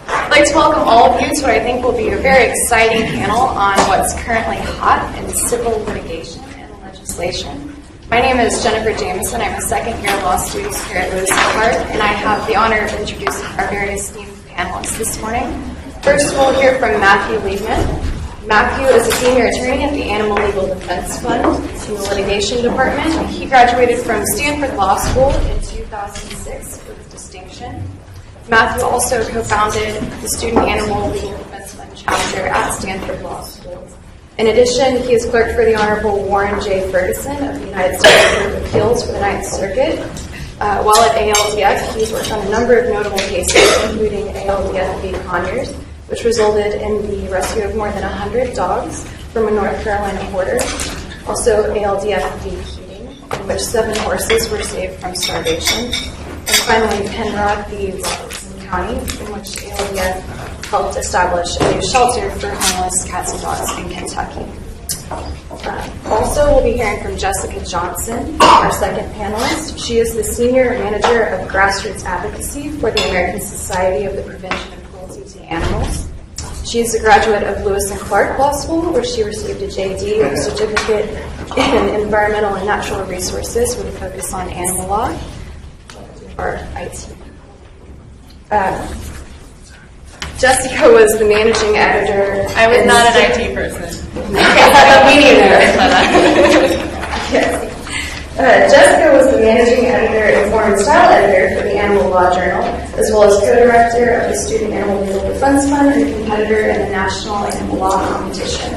I'd like to welcome all of you to what I think will be a very exciting panel on what's currently hot in civil litigation and legislation. My name is Jennifer Jameson. I'm a second-year law student here at Lewis & Clark, and I have the honor of introducing our very esteemed panelists this morning. First, we'll hear from Matthew Liebman. Matthew is a senior attorney at the Animal Legal Defense Fund in the Litigation Department. He graduated from Stanford Law School in 2006 with distinction. Matthew also co-founded the Student Animal Legal Defense Fund chapter at Stanford Law School. In addition, he is clerk for the Honorable Warren J. Ferguson of the United States Court of Appeals for the Ninth Circuit. While at ALDF, he's worked on a number of notable cases, including ALDF v. Conyers, which resulted in the rescue of more than 100 dogs from a North Carolina border. Also, ALDF v. Keating, in which 7 horses were saved from starvation. And finally, Penrod v. Robertson County, in which ALDF helped establish a new shelter for homeless cats and dogs in Kentucky. Also, we'll be hearing from Jessica Johnson, our second panelist. She is the Senior Manager of Grassroots Advocacy for the American Society of the Prevention of Cruelty to Animals. She is a graduate of Lewis & Clark Law School, where she received a JD, a certificate in Environmental and Natural Resources with a focus on animal law, or IT. Jessica was the managing editor. I was not an IT person. Me neither. Yes. Jessica was the managing editor and form and style editor for the Animal Law Journal, as well as co-director of the Student Animal Legal Defense Fund and a competitor in the National Animal Law Competition.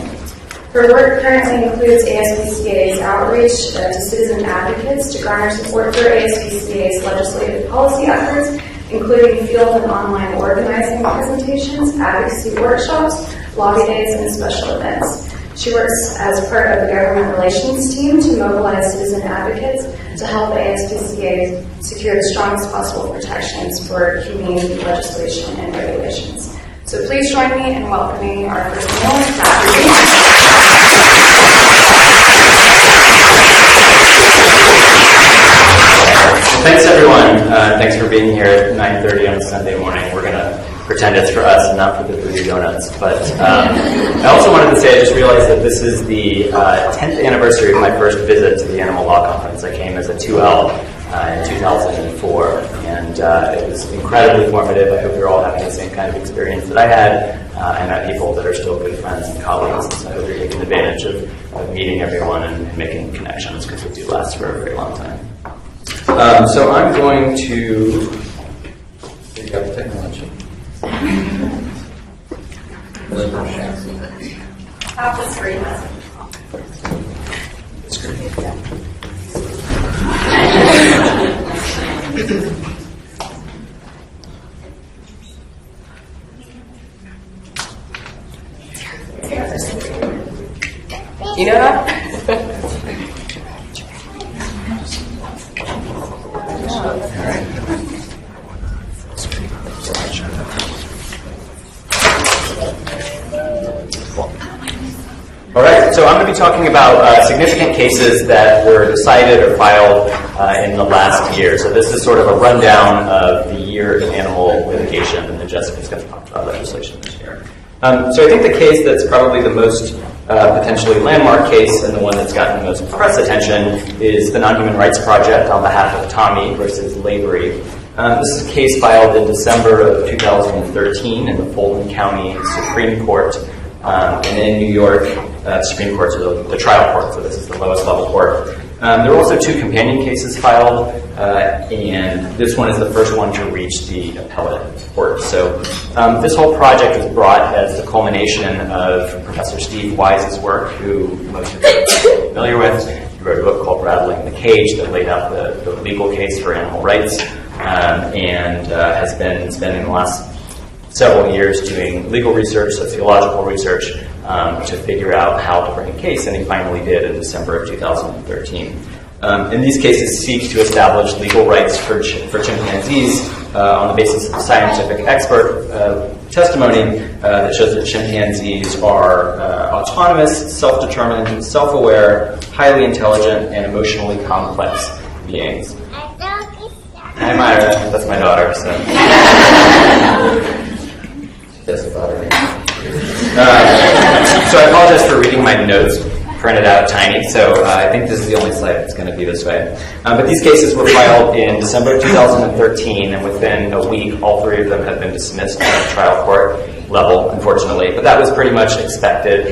Her work currently includes ASPCA's outreach to citizen advocates to garner support for ASPCA's legislative policy efforts, including field and online organizing presentations, advocacy workshops, lobby days, and special events. She works as part of the government relations team to mobilize citizen advocates to help ASPCA secure the strongest possible protections for humane legislation and regulations. So please join me in welcoming our first panelist, Matthew Liebman. Thanks, everyone. Thanks for being here at 9:30 on Sunday morning. We're going to pretend it's for us and not for the Voodoo Donuts. But I also wanted to say, I just realized that this is the 10th anniversary of my first visit to the Animal Law Conference. I came as a 2L in 2004, and it was incredibly formative. I hope you're all having the same kind of experience that I had. I met people that are still good friends and colleagues, and so I hope you're taking advantage of meeting everyone and making connections, because it do last for a very long time. So I'm going to pick up technology. Half the screen. You know that? All right, so I'm going to be talking about significant cases that were decided or filed in the last year. So this is sort of a rundown of the year in animal litigation, and then Jessica's going to talk about legislation this year. So I think the case that's probably the most potentially landmark case and the one that's gotten the most press attention is the Non-Human Rights Project on behalf of Tommy versus Lavery. This is a case filed in December of 2013 in the Fulton County Supreme Court. And in New York, Supreme Court, so the trial court, so this is the lowest level court. There were also 2 companion cases filed, and this one is the first one to reach the appellate court. So this whole project was brought as the culmination of Professor Steve Wise's work, who most of you are familiar with. He wrote a book called Rattling the Cage that laid out the legal case for animal rights, and has been spending the last several years doing legal research, sociological research, to figure out how to bring a case, and he finally did in December of 2013. And these cases seek to establish legal rights for chimpanzees on the basis of scientific expert testimony that shows that chimpanzees are autonomous, self-determined, self-aware, highly intelligent, and emotionally complex beings. Hi, Myra. That's my daughter, so. That's the daughter. So I apologize for reading my notes printed out tiny, so I think this is the only slide that's going to be this way. But these cases were filed in December 2013, and within a week, all three of them have been dismissed at the trial court level, unfortunately. But that was pretty much expected,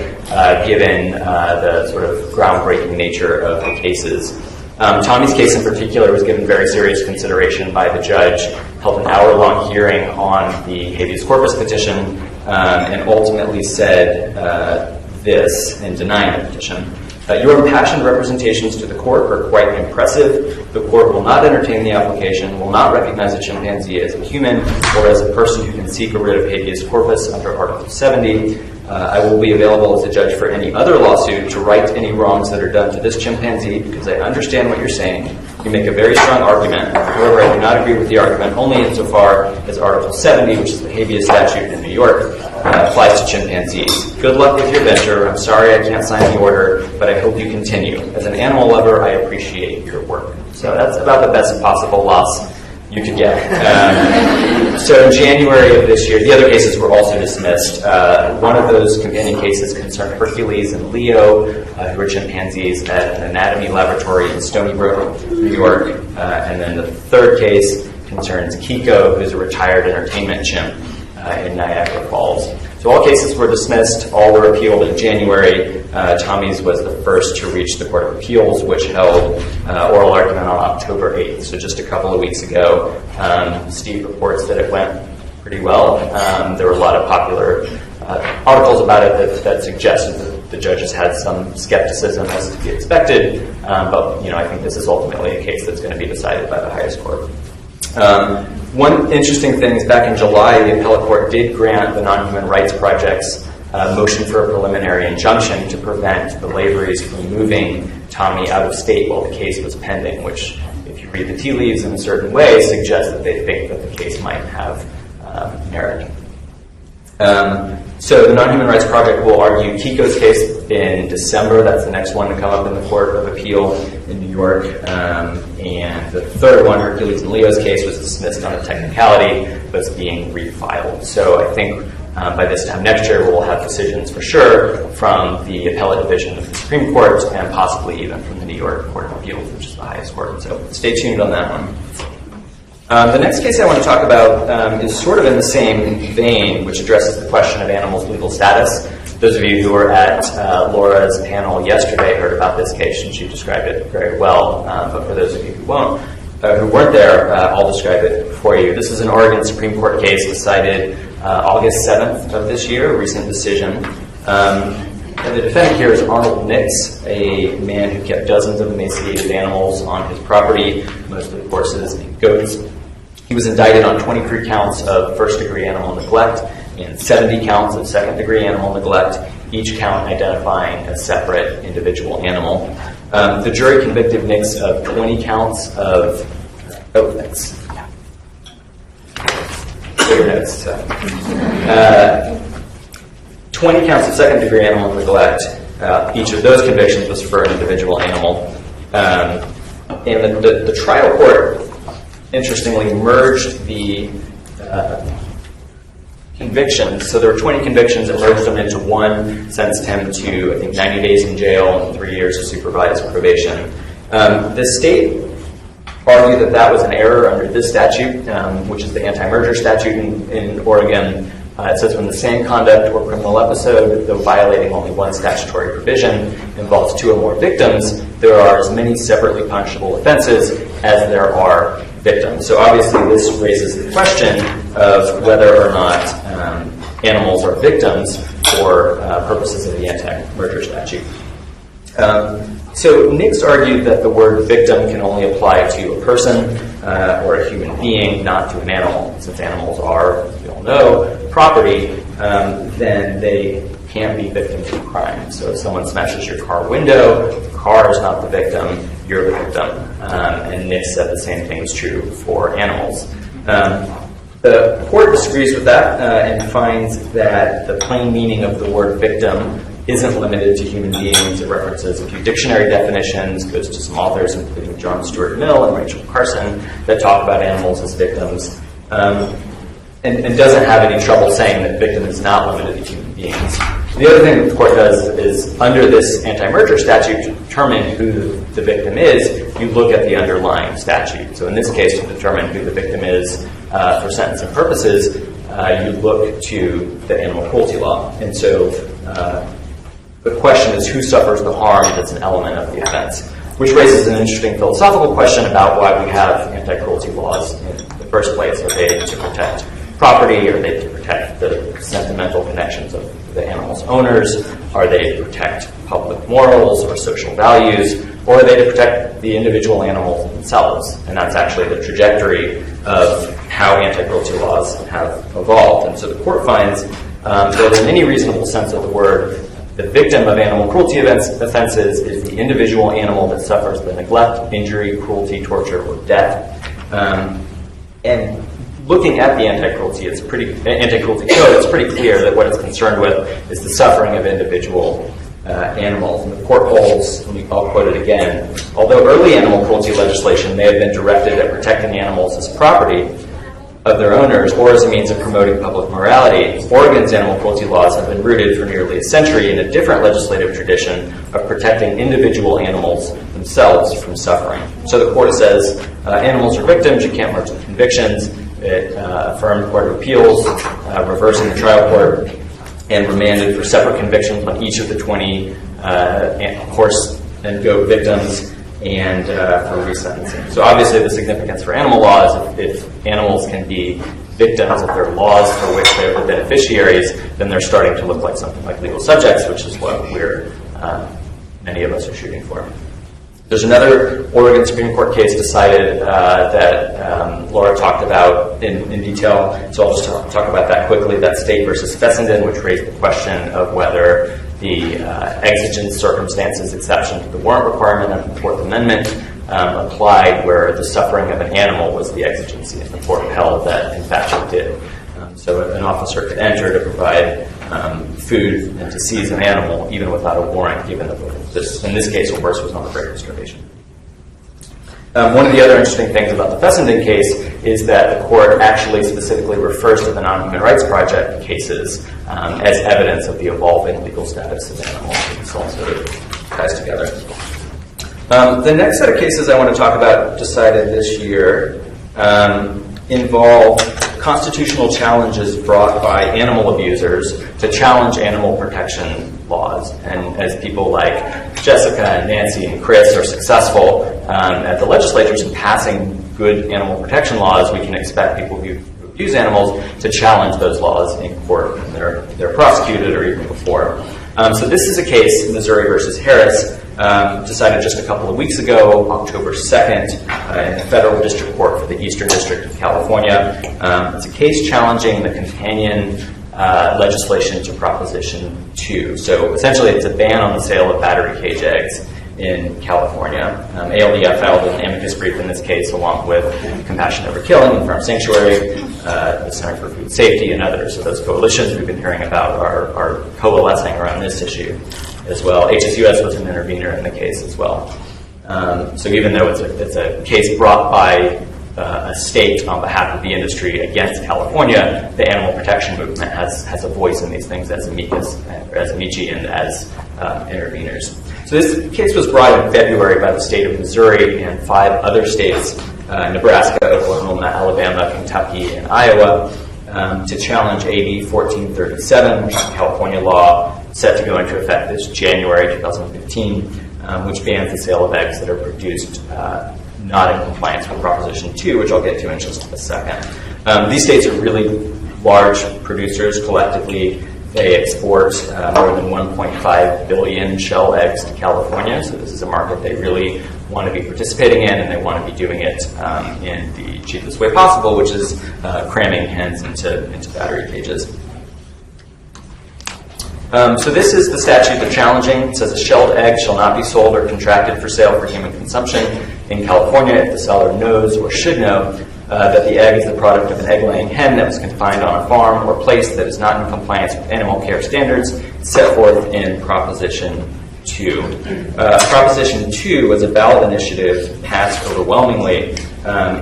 given the sort of groundbreaking nature of the cases. Tommy's case in particular was given very serious consideration by the judge, held an hour-long hearing on the habeas corpus petition, and ultimately said this in denying the petition. Your impassioned representations to the court are quite impressive. The court will not entertain the application, will not recognize a chimpanzee as a human or as a person who can seek a writ of habeas corpus under Article 70. I will be available as a judge for any other lawsuit to right any wrongs that are done to this chimpanzee because I understand what you're saying. You make a very strong argument. However, I do not agree with the argument only insofar as Article 70, which is the habeas statute in New York, applies to chimpanzees. Good luck with your venture. I'm sorry I can't sign the order, but I hope you continue. As an animal lover, I appreciate your work. So that's about the best possible loss you could get. So in January of this year, the other cases were also dismissed. One of those companion cases concerned Hercules and Leo, who are chimpanzees at an anatomy laboratory in Stony Brook, New York. And then the third case concerns Kiko, who's a retired entertainment chimp in Niagara Falls. So all cases were dismissed, all were appealed in January. Tommy's was the first to reach the Court of Appeals, which held oral argument on October 8th, so just a couple of weeks ago. Steve reports that it went pretty well. There were a lot of popular articles about it that suggested that the judges had some skepticism, as to be expected, but I think this is ultimately a case that's going to be decided by the highest court. One interesting thing is back in July, the appellate court did grant the Non-Human Rights Project's motion for a preliminary injunction to prevent the Laveries from moving Tommy out of state while the case was pending, which, if you read the tea leaves in a certain way, suggests that they think that the case might have merit. So the Non-Human Rights Project will argue Kiko's case in December. That's the next one to come up in the Court of Appeal in New York. And the third one, Hercules and Leo's case, was dismissed on a technicality, but it's being refiled. So I think by this time next year, we'll have decisions for sure from the appellate division of the Supreme Court and possibly even from the New York Court of Appeals, which is the highest court. So stay tuned on that one. The next case I want to talk about is sort of in the same vein, which addresses the question of animals' legal status. Those of you who were at Laura's panel yesterday heard about this case, and she described it very well. But for those of you who weren't there, I'll describe it for you. This is an Oregon Supreme Court case decided August 7th of this year, a recent decision. And the defendant here is Arnold Nix, a man who kept dozens of emaciated animals on his property, mostly horses and goats. He was indicted on 23 counts of first-degree animal neglect and 70 counts of second-degree animal neglect, each count identifying a separate individual animal. The jury convicted Nix of 20 counts of... 20 counts of second-degree animal neglect. Each of those convictions was for an individual animal. And the trial court, interestingly, merged the convictions. So there were 20 convictions and merged them into one, sentenced him to, I think, 90 days in jail and 3 years of supervised probation. The state argued that was an error under this statute, which is the anti-merger statute in Oregon. It says when the same conduct or criminal episode, though violating only one statutory provision, involves two or more victims, there are as many separately punishable offenses as there are victims. So obviously this raises the question of whether or not animals are victims for purposes of the anti-merger statute. So Nix argued that the word victim can only apply to a person or a human being, not to an animal. Since animals are, as we all know, property, then they can't be victims of crime. So if someone smashes your car window, the car is not the victim, you're the victim. And Nix said the same thing is true for animals. The court disagrees with that and finds that the plain meaning of the word victim isn't limited to human beings. It references a few dictionary definitions, goes to some authors, including John Stuart Mill and Rachel Carson, that talk about animals as victims, and doesn't have any trouble saying that victim is not limited to human beings. The other thing the court does is, under this anti-merger statute, to determine who the victim is, you look at the underlying statute. So in this case, to determine who the victim is for sentencing purposes, you look to the animal cruelty law. And so the question is, who suffers the harm that's an element of the offense, which raises an interesting philosophical question about why we have anti-cruelty laws in the first place. Are they to protect property? Are they to protect the sentimental connections of the animal's owners? Are they to protect public morals or social values? Or are they to protect the individual animals themselves? And that's actually the trajectory of how anti-cruelty laws have evolved. And so the court finds that in any reasonable sense of the word, the victim of animal cruelty offenses is the individual animal that suffers the neglect, injury, cruelty, torture, or death. And looking at the anti-cruelty code, it's pretty clear that what it's concerned with is the suffering of individual animals. And the court holds, and I'll quote it again, although early animal cruelty legislation may have been directed at protecting animals as property of their owners or as a means of promoting public morality, Oregon's animal cruelty laws have been rooted for nearly a century in a different legislative tradition of protecting individual animals themselves from suffering. So the court says animals are victims, you can't merge with convictions. It affirmed the Court of Appeals, reversing the trial court, and remanded for separate convictions on each of the 20 horse and goat victims and for resentencing. So obviously the significance for animal laws, if animals can be victims of their laws for which they're the beneficiaries, then they're starting to look like something like legal subjects, which is what many of us are shooting for. There's another Oregon Supreme Court case decided that Laura talked about in detail, so I'll just talk about that quickly. That's State versus Fessenden, which raised the question of whether the exigent circumstances exception to the warrant requirement of the Fourth Amendment applied where the suffering of an animal was the exigency, and the court held that, in fact, it did. So an officer could enter to provide food and to seize an animal even without a warrant, given that in this case a horse was on the break of starvation. One of the other interesting things about the Fessenden case is that the court actually specifically refers to the Non-Human Rights Project cases as evidence of the evolving legal status of animals. This all sort of ties together. The next set of cases I want to talk about decided this year involve constitutional challenges brought by animal abusers to challenge animal protection laws. And as people like Jessica and Nancy and Chris are successful at the legislatures in passing good animal protection laws, we can expect people who abuse animals to challenge those laws in court when they're prosecuted or even before. So this is a case, Missouri versus Harris, decided just a couple of weeks ago, October 2nd, in the Federal District Court for the Eastern District of California. It's a case challenging the companion legislation to Proposition 2. So essentially it's a ban on the sale of battery cage eggs in California. ALDF filed an amicus brief in this case, along with Compassion Over Killing and Farm Sanctuary, the Center for Food Safety, and others. So those coalitions we've been hearing about are coalescing around this issue as well. HSUS was an intervener in the case as well. So even though it's a case brought by a state on behalf of the industry against California, the animal protection movement has a voice in these things as amici and as interveners. So this case was brought in February by the state of Missouri and 5 other states, Nebraska, Oklahoma, Alabama, Kentucky, and Iowa, to challenge AB 1437, which is a California law set to go into effect this January 2015, which bans the sale of eggs that are produced not in compliance with Proposition 2, which I'll get to in just a second. These states are really large producers collectively. They export more than 1.5 billion shell eggs to California, so this is a market they really want to be participating in, and they want to be doing it in the cheapest way possible, which is cramming hens into battery cages. So this is the statute they're challenging. It says a shelled egg shall not be sold or contracted for sale for human consumption in California if the seller knows or should know that the egg is the product of an egg-laying hen that was confined on a farm or place that is not in compliance with animal care standards set forth in Proposition 2. Proposition 2 was a ballot initiative passed overwhelmingly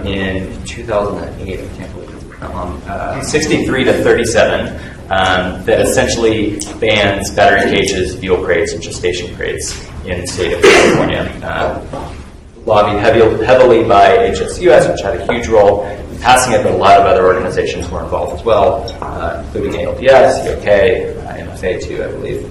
in 2008, I can't believe it's that long, 63 to 37, that essentially bans battery cages, veal crates, and gestation crates in the state of California. Lobbied heavily by HSUS, which had a huge role in passing it, but a lot of other organizations were involved as well, including ALPS, COK, MFA too, I believe.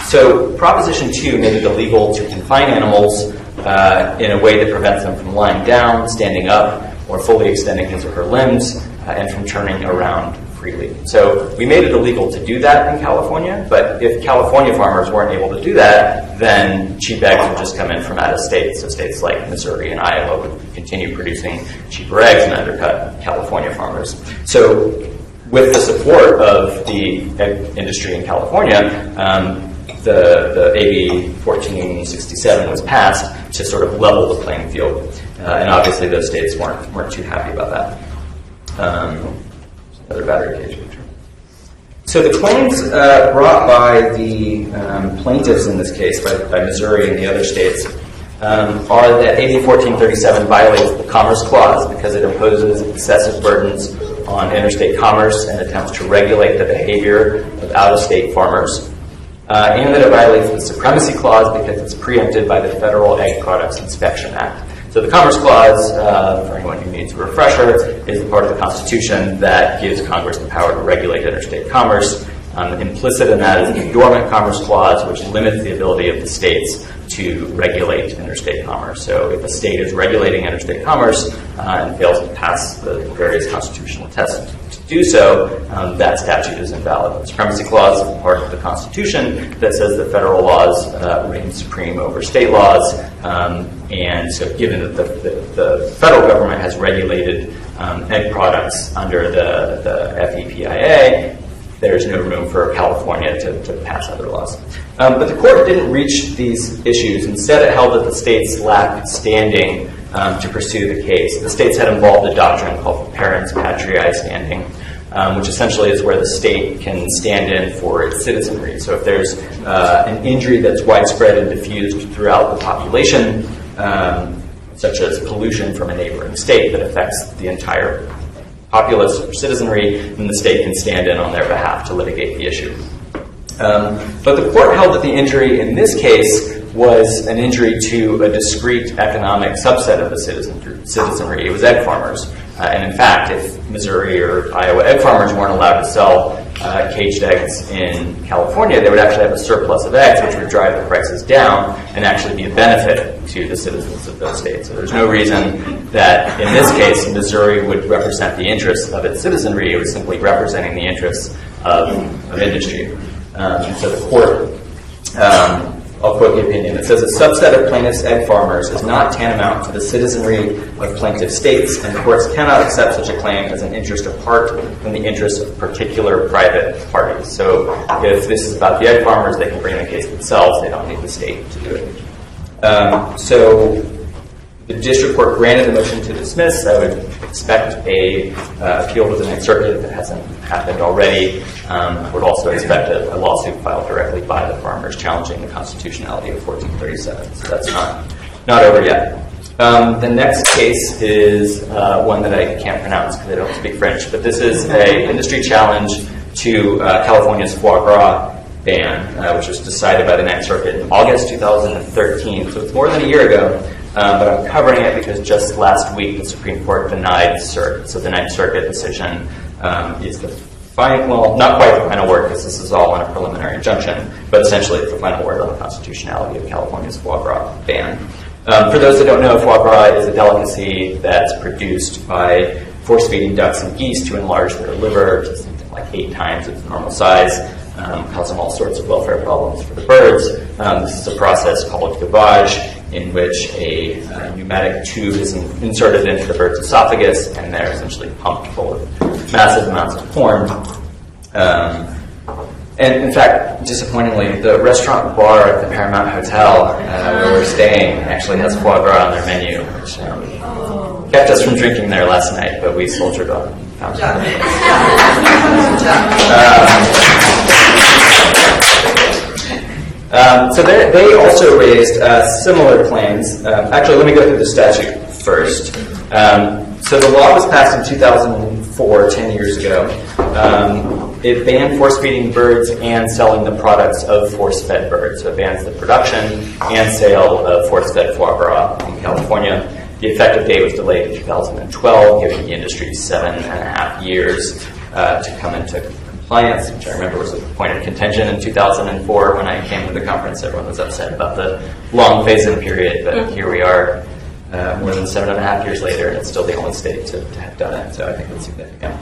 So Proposition 2 made it illegal to confine animals in a way that prevents them from lying down, standing up, or fully extending his or her limbs, and from turning around freely. So we made it illegal to do that in California, but if California farmers weren't able to do that, then cheap eggs would just come in from out of state. So states like Missouri and Iowa would continue producing cheaper eggs and undercut California farmers. So with the support of the egg industry in California, the AB 1467 was passed to sort of level the playing field. And obviously those states weren't too happy about that. Another battery cage picture. So the claims brought by the plaintiffs in this case, by Missouri and the other states, are that AB 1437 violates the Commerce Clause because it imposes excessive burdens on interstate commerce and attempts to regulate the behavior of out-of-state farmers, and that it violates the Supremacy Clause because it's preempted by the Federal Egg Products Inspection Act. So the Commerce Clause, for anyone who needs a refresher, is the part of the Constitution that gives Congress the power to regulate interstate commerce. Implicit in that is the Dormant Commerce Clause, which limits the ability of the states to regulate interstate commerce. So if a state is regulating interstate commerce and fails to pass the various constitutional tests to do so, that statute is invalid. The Supremacy Clause is part of the Constitution that says that federal laws reign supreme over state laws. And so given that the federal government has regulated egg products under the FEPIA, there's no room for California to pass other laws. But the court didn't reach these issues. Instead, it held that the states lacked standing to pursue the case. The states had involved a doctrine called parens patriae standing, which essentially is where the state can stand in for its citizenry. So if there's an injury that's widespread and diffused throughout the population, such as pollution from a neighboring state that affects the entire populace or citizenry, then the state can stand in on their behalf to litigate the issue. But the court held that the injury in this case was an injury to a discrete economic subset of the citizenry. It was egg farmers. And in fact, if Missouri or Iowa egg farmers weren't allowed to sell caged eggs in California, they would actually have a surplus of eggs, which would drive the prices down and actually be a benefit to the citizens of those states. So there's no reason that, in this case, Missouri would represent the interests of its citizenry. It was simply representing the interests of industry. So the court, I'll quote the opinion. It says, a subset of plaintiffs' egg farmers is not tantamount to the citizenry of plaintiff states, and the courts cannot accept such a claim as an interest apart from the interests of particular private parties. So if this is about the egg farmers, they can bring the case themselves. They don't need the state to do it. So the district court granted the motion to dismiss. I would expect a appeal to the Ninth Circuit if it hasn't happened already. I would also expect a lawsuit filed directly by the farmers challenging the constitutionality of 1437. So that's not over yet. The next case is one that I can't pronounce because I don't speak French, but this is an industry challenge to California's Foie Gras ban, which was decided by the Ninth Circuit in August 2013. So it's more than a year ago. But I'm covering it because just last week the Supreme Court denied cert. So the Ninth Circuit decision is the final, well, not quite the final word because this is all on a preliminary injunction, but essentially it's the final word on the constitutionality of California's Foie Gras ban. For those that don't know, foie gras is a delicacy that's produced by force-feeding ducks and geese to enlarge their liver to something like 8 times its normal size, causing all sorts of welfare problems for the birds. This is a process called gavage, in which a pneumatic tube is inserted into the bird's esophagus, and they're essentially pumped full of massive amounts of corn. And in fact, disappointingly, the restaurant bar at the Paramount Hotel where we're staying actually has foie gras on their menu, which kept us from drinking there last night, but we soldiered on. So they also raised similar claims. Actually, let me go through the statute first. So the law was passed in 2004, 10 years ago. It banned force-feeding birds and selling the products of force-fed birds. So it bans the production and sale of force-fed foie gras in California. The effective date was delayed to 2012, giving the industry 7.5 years to come into compliance, which I remember was a point of contention in 2004 when I came to the conference. Everyone was upset about the long phase-in period, but here we are more than 7.5 years later, and it's still the only state to have done it, so I think it's significant.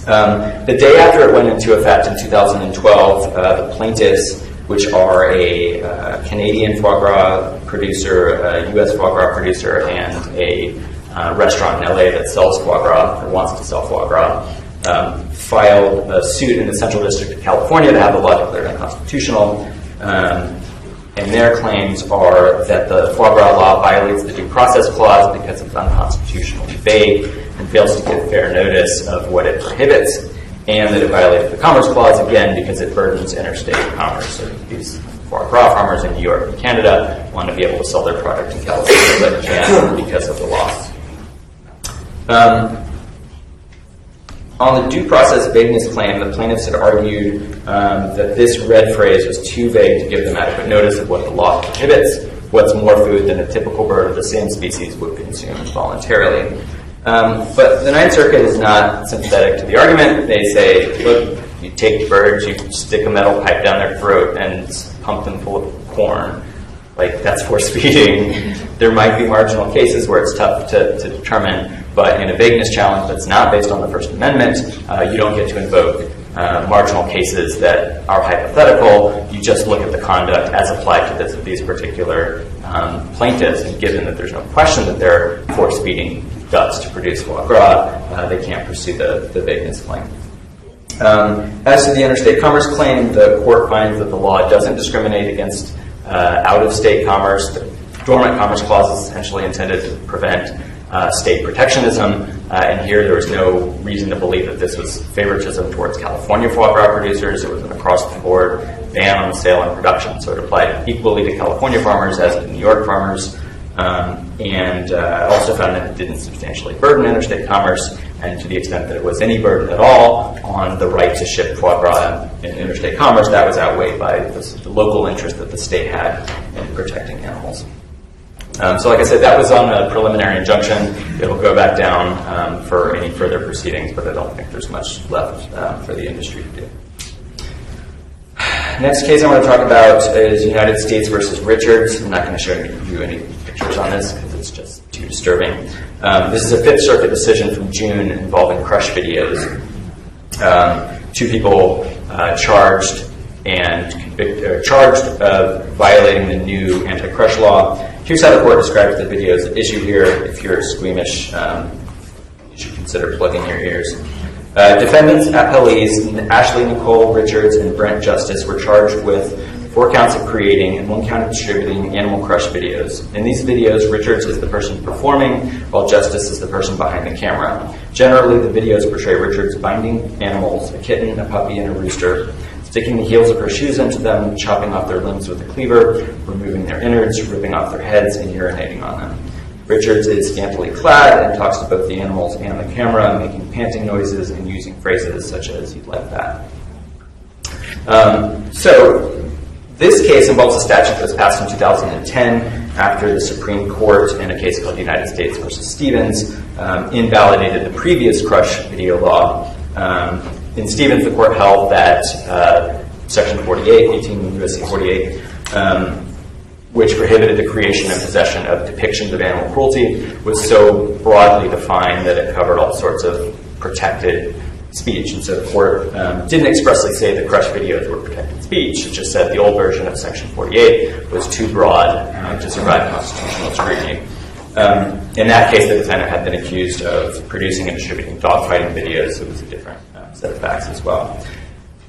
The day after it went into effect in 2012, the plaintiffs, which are a Canadian foie gras producer, a U.S. foie gras producer, and a restaurant in L.A. that sells foie gras, or wants to sell foie gras, filed a suit in the Central District of California to have the law declared unconstitutional. And their claims are that the foie gras law violates the Due Process Clause because it's unconstitutionally vague and fails to give fair notice of what it prohibits, and that it violates the Commerce Clause, again, because it burdens interstate commerce. So these foie gras farmers in New York and Canada want to be able to sell their product in California, but can't because of the laws. On the due process vagueness claim, the plaintiffs had argued that this red phrase was too vague to give them adequate notice of what the law prohibits, what's more food than a typical bird of the same species would consume voluntarily. But the Ninth Circuit is not sympathetic to the argument. They say, look, you take birds, you stick a metal pipe down their throat and pump them full of corn. Like, that's force feeding. There might be marginal cases where it's tough to determine, but in a vagueness challenge that's not based on the First Amendment, you don't get to invoke marginal cases that are hypothetical. You just look at the conduct as applied to these particular plaintiffs, and given that there's no question that they're force-feeding ducks to produce foie gras, they can't pursue the vagueness claim. As to the interstate commerce claim, the court finds that the law doesn't discriminate against out-of-state commerce. The Dormant Commerce Clause is essentially intended to prevent state protectionism, and here there was no reason to believe that this was favoritism towards California foie gras producers. It was an across-the-board ban on the sale and production, so it applied equally to California farmers as to New York farmers, and also found that it didn't substantially burden interstate commerce, and to the extent that it was any burden at all on the right to ship foie gras in interstate commerce, that was outweighed by the local interest that the state had in protecting animals. So like I said, that was on a preliminary injunction. It'll go back down for any further proceedings, but I don't think there's much left for the industry to do. Next case I want to talk about is United States versus Richards. I'm not going to show you any pictures on this because it's just too disturbing. This is a Fifth Circuit decision from June involving crush videos. Two people charged of violating the new anti-crush law. Here's how the court describes the videos at issue here. If you're squeamish, you should consider plugging your ears. Defendants, appellees, Ashley Nicole Richards and Brent Justice were charged with 4 counts of creating and 1 count of distributing animal crush videos. In these videos, Richards is the person performing, while Justice is the person behind the camera. Generally, the videos portray Richards binding animals, a kitten, a puppy, and a rooster, sticking the heels of her shoes into them, chopping off their limbs with a cleaver, removing their innards, ripping off their heads, and urinating on them. Richards is scantily clad and talks to both the animals and the camera, making panting noises and using phrases such as, "You'd like that." So this case involves a statute that was passed in 2010 after the Supreme Court, in a case called United States versus Stevens, invalidated the previous crush video law. In Stevens, the court held that Section 48, 18 U.S.C. 48, which prohibited the creation and possession of depictions of animal cruelty, was so broadly defined that it covered all sorts of protected speech. And so the court didn't expressly say that crush videos were protected speech. It just said the old version of Section 48 was too broad to survive constitutional scrutiny. In that case, the defendant had been accused of producing and distributing dogfighting videos. It was a different set of facts as well.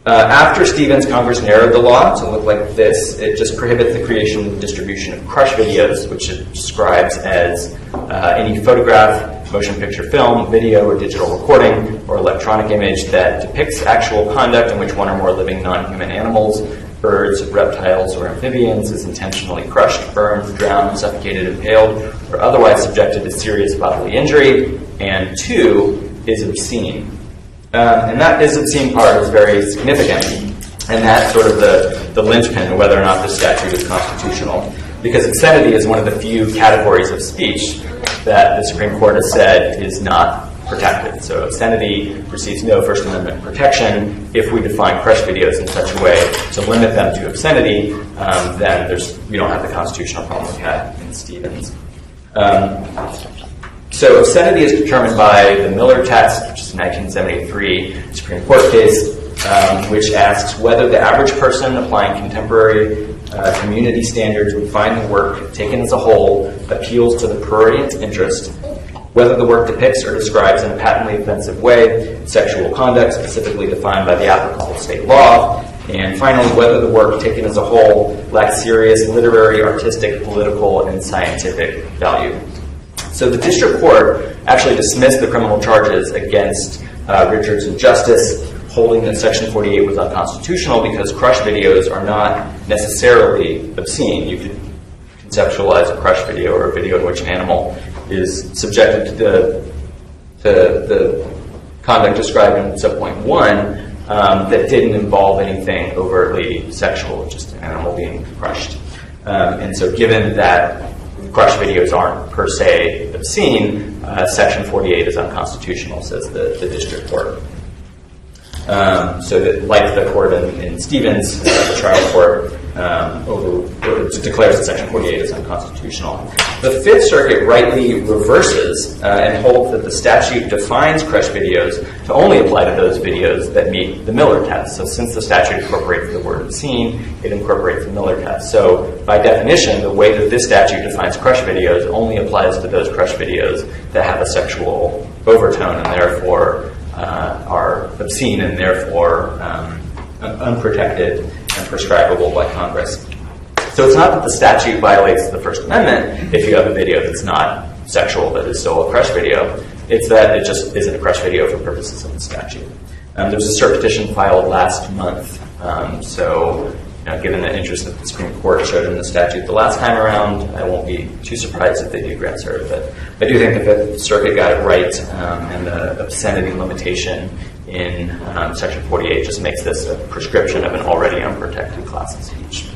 After Stevens, Congress narrowed the law to look like this. It just prohibits the creation and distribution of crush videos, which it describes as any photograph, motion picture film, video, or digital recording, or electronic image that depicts actual conduct in which one or more living non-human animals, birds, reptiles, or amphibians is intentionally crushed, burned, drowned, suffocated, impaled, or otherwise subjected to serious bodily injury. And 2 is obscene. And that is obscene part is very significant, and that's sort of the linchpin of whether or not the statute is constitutional, because obscenity is one of the few categories of speech that the Supreme Court has said is not protected. So obscenity receives no First Amendment protection. If we define crush videos in such a way to limit them to obscenity, then we don't have the constitutional problem we had in Stevens. So obscenity is determined by the Miller test, which is a 1973 Supreme Court case, which asks whether the average person applying contemporary community standards would find the work, taken as a whole, appeals to the prurient interest, whether the work depicts or describes in a patently offensive way sexual conduct specifically defined by the applicable state law, and finally, whether the work taken as a whole lacks serious literary, artistic, political, and scientific value. So the district court actually dismissed the criminal charges against Richards and Justice, holding that Section 48 was unconstitutional because crush videos are not necessarily obscene. You could conceptualize a crush video or a video in which an animal is subjected to the conduct described in subpoint 1 that didn't involve anything overtly sexual, just an animal being crushed. And so given that crush videos aren't per se obscene, Section 48 is unconstitutional, says the district court. So that, like the court in Stevens, the trial court declares that Section 48 is unconstitutional. The Fifth Circuit rightly reverses and holds that the statute defines crush videos to only apply to those videos that meet the Miller test. So since the statute incorporates the word obscene, it incorporates the Miller test. So by definition, the way that this statute defines crush videos only applies to those crush videos that have a sexual overtone and therefore are obscene and therefore unprotected and prescribable by Congress. So it's not that the statute violates the First Amendment if you have a video that's not sexual but is still a crush video. It's that it just isn't a crush video for purposes of the statute. There was a cert petition filed last month. So given the interest that the Supreme Court showed in the statute the last time around, I won't be too surprised if they do grant cert. But I do think the Fifth Circuit got it right, and the obscenity limitation in Section 48 just makes this a prescription of an already unprotected class of speech.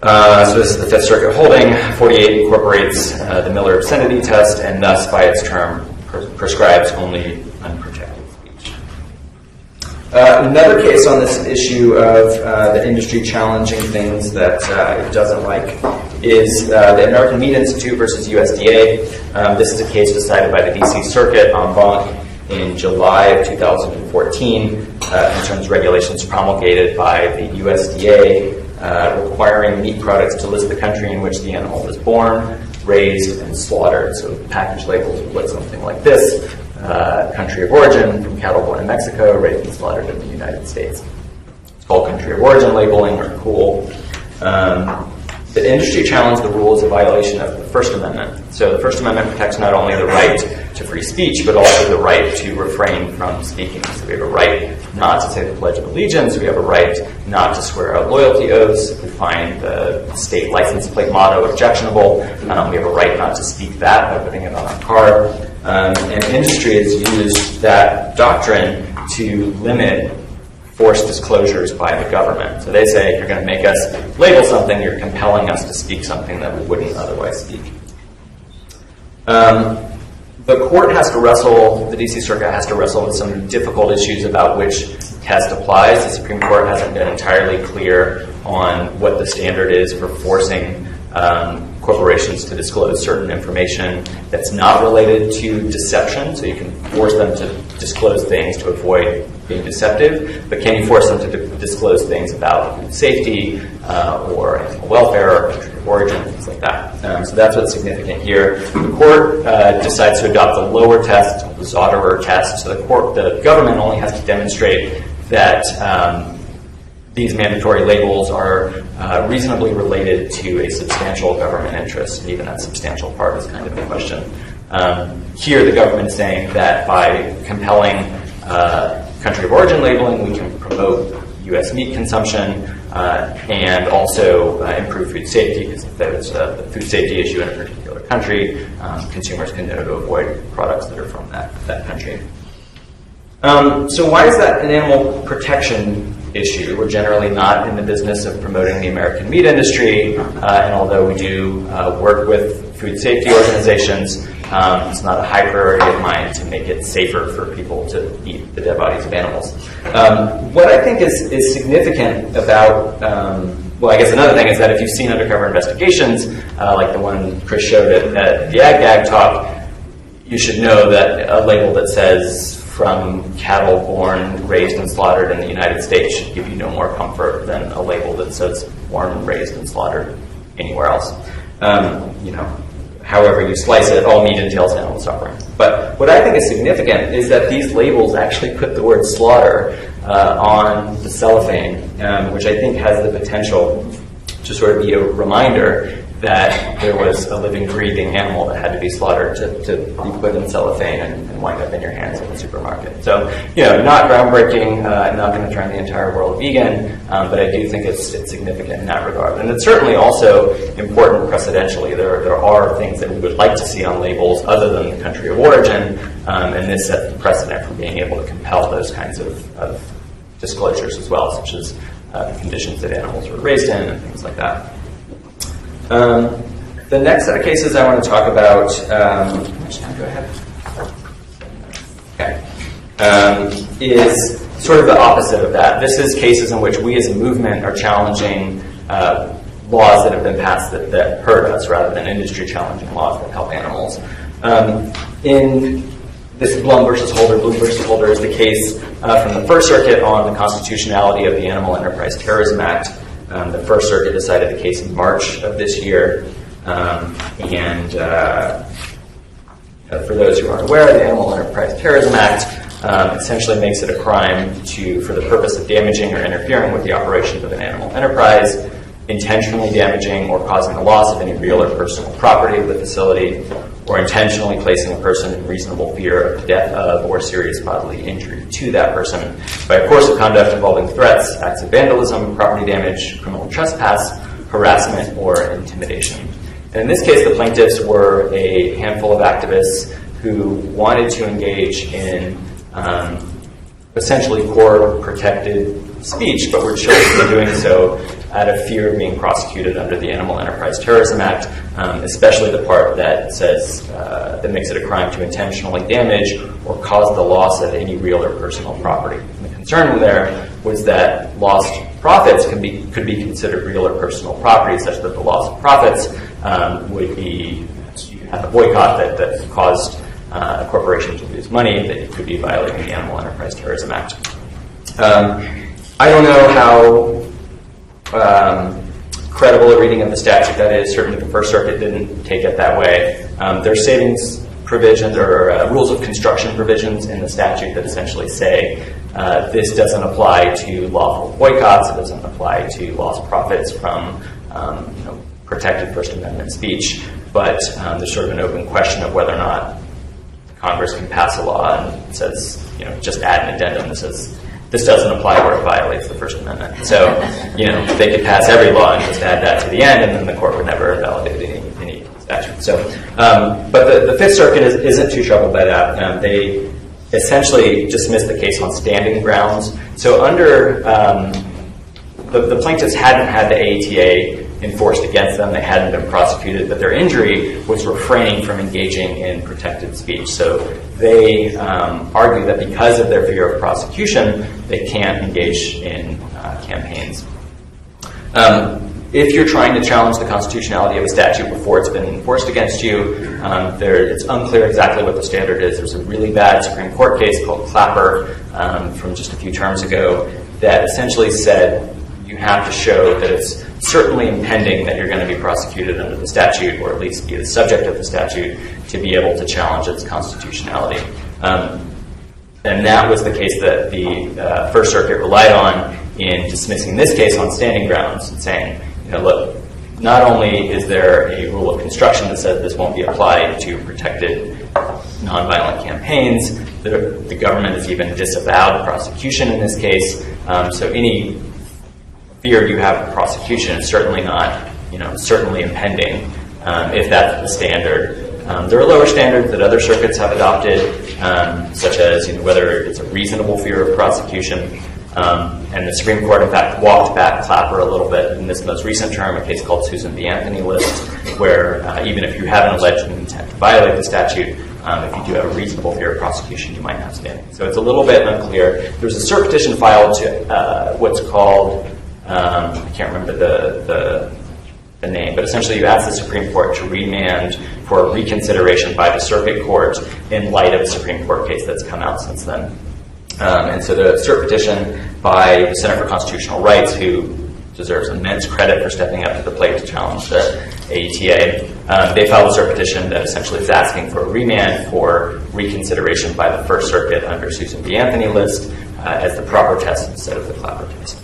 So this is the Fifth Circuit holding. 48 incorporates the Miller obscenity test, and thus, by its term, prescribes only unprotected speech. Another case on this issue of the industry challenging things that it doesn't like is the American Meat Institute versus USDA. This is a case decided by the D.C. Circuit en banc in July of 2014 concerns regulations promulgated by the USDA requiring meat products to list the country in which the animal was born, raised, and slaughtered. So package labels would look something like this. Country of origin, from cattle born in Mexico, raised and slaughtered in the United States. It's called country of origin labeling, or COOL. The industry challenged the rule as a violation of the First Amendment. So the First Amendment protects not only the right to free speech, but also the right to refrain from speaking. So we have a right not to say the Pledge of Allegiance. We have a right not to swear out loyalty oaths. We find the state license plate motto objectionable. We have a right not to speak that by putting it on our car. And industry has used that doctrine to limit forced disclosures by the government. So they say, if you're going to make us label something, you're compelling us to speak something that we wouldn't otherwise speak. The court has to wrestle, the D.C. Circuit has to wrestle with some difficult issues about which test applies. The Supreme Court hasn't been entirely clear on what the standard is for forcing corporations to disclose certain information that's not related to deception, so you can force them to disclose things to avoid being deceptive, but can you force them to disclose things about food safety or animal welfare or country of origin, things like that. So that's what's significant here. The court decides to adopt the lower test, the Zauderer test, so the government only has to demonstrate that these mandatory labels are reasonably related to a substantial government interest, and even that substantial part is kind of a question. Here, the government is saying that by compelling country of origin labeling, we can promote U.S. meat consumption and also improve food safety, because if there's a food safety issue in a particular country, consumers can know to avoid products that are from that country. So why is that an animal protection issue? We're generally not in the business of promoting the American meat industry, and although we do work with food safety organizations, it's not a high priority of mine to make it safer for people to eat the dead bodies of animals. What I think is significant about, well, I guess another thing is that if you've seen undercover investigations, like the one Chris showed at the Ag talk, you should know that a label that says from cattle born, raised, and slaughtered in the United States should give you no more comfort than a label that says born, raised, and slaughtered anywhere else. However you slice it, all meat entails animal suffering. But what I think is significant is that these labels actually put the word slaughter on the cellophane, which I think has the potential to sort of be a reminder that there was a living, breathing animal that had to be slaughtered to be put in cellophane and wind up in your hands in the supermarket. So, not groundbreaking, not going to turn the entire world vegan, but I do think it's significant in that regard. And it's certainly also important precedentially. There are things that we would like to see on labels other than the country of origin, and this sets the precedent for being able to compel those kinds of disclosures as well, such as the conditions that animals were raised in and things like that. The next set of cases I want to talk about, go ahead. Okay. Is sort of the opposite of that. This is cases in which we as a movement are challenging laws that have been passed that hurt us rather than industry challenging laws that help animals. In this Blimp versus Holder is the case from the First Circuit on the constitutionality of the Animal Enterprise Terrorism Act. The First Circuit decided the case in March of this year, and for those who aren't aware, the Animal Enterprise Terrorism Act essentially makes it a crime for the purpose of damaging or interfering with the operations of an animal enterprise, intentionally damaging or causing the loss of any real or personal property of the facility, or intentionally placing a person in reasonable fear of the death of or serious bodily injury to that person by a course of conduct involving threats, acts of vandalism, property damage, criminal trespass, harassment, or intimidation. And in this case, the plaintiffs were a handful of activists who wanted to engage in essentially core protected speech, but were chosen doing so out of fear of being prosecuted under the Animal Enterprise Terrorism Act, especially the part that says that makes it a crime to intentionally damage or cause the loss of any real or personal property. And the concern there was that lost profits could be considered real or personal property, such that the loss of profits would be, you can have a boycott that caused a corporation to lose money, that it could be violating the Animal Enterprise Terrorism Act. I don't know how credible a reading of the statute that is. Certainly the First Circuit didn't take it that way. There's savings provisions or rules of construction provisions in the statute that essentially say this doesn't apply to lawful boycotts, it doesn't apply to lost profits from protected First Amendment speech, but there's sort of an open question of whether or not Congress can pass a law and says, just add an addendum that says this doesn't apply where it violates the First Amendment. So, they could pass every law and just add that to the end, and then the court would never validate any statute. So, but the Fifth Circuit isn't too troubled by that. They essentially dismissed the case on standing grounds. So under the plaintiffs hadn't had the AETA enforced against them, they hadn't been prosecuted, but their injury was refraining from engaging in protected speech. So they argue that because of their fear of prosecution, they can't engage in campaigns. if you're trying to challenge the constitutionality of a statute before it's been enforced against you, it's unclear exactly what the standard is. There's a really bad Supreme Court case called Clapper from just a few terms ago that essentially said you have to show that it's certainly impending that you're going to be prosecuted under the statute, or at least be the subject of the statute, to be able to challenge its constitutionality. And that was the case that the First Circuit relied on in dismissing this case on standing grounds and saying, look, not only is there a rule of construction that says this won't be applied to protected nonviolent campaigns, the government has even disavowed prosecution in this case. So any fear you have of prosecution is certainly not, certainly impending if that's the standard. There are lower standards that other circuits have adopted, such as whether it's a reasonable fear of prosecution. And the Supreme Court, in fact, walked back Clapper a little bit in this most recent term, a case called Susan B. Anthony list, where even if you have an alleged intent to violate the statute, if you do have a reasonable fear of prosecution, you might have standing. So it's a little bit unclear. There's a cert petition filed to what's called, I can't remember the name, but essentially you ask the Supreme Court to remand for reconsideration by the circuit court in light of the Supreme Court case that's come out since then. And so the cert petition by the Center for Constitutional Rights, who deserves immense credit for stepping up to the plate to challenge the AETA, they filed a cert petition that essentially is asking for a remand for reconsideration by the First Circuit under Susan B. Anthony list as the proper test instead of the Clapper test.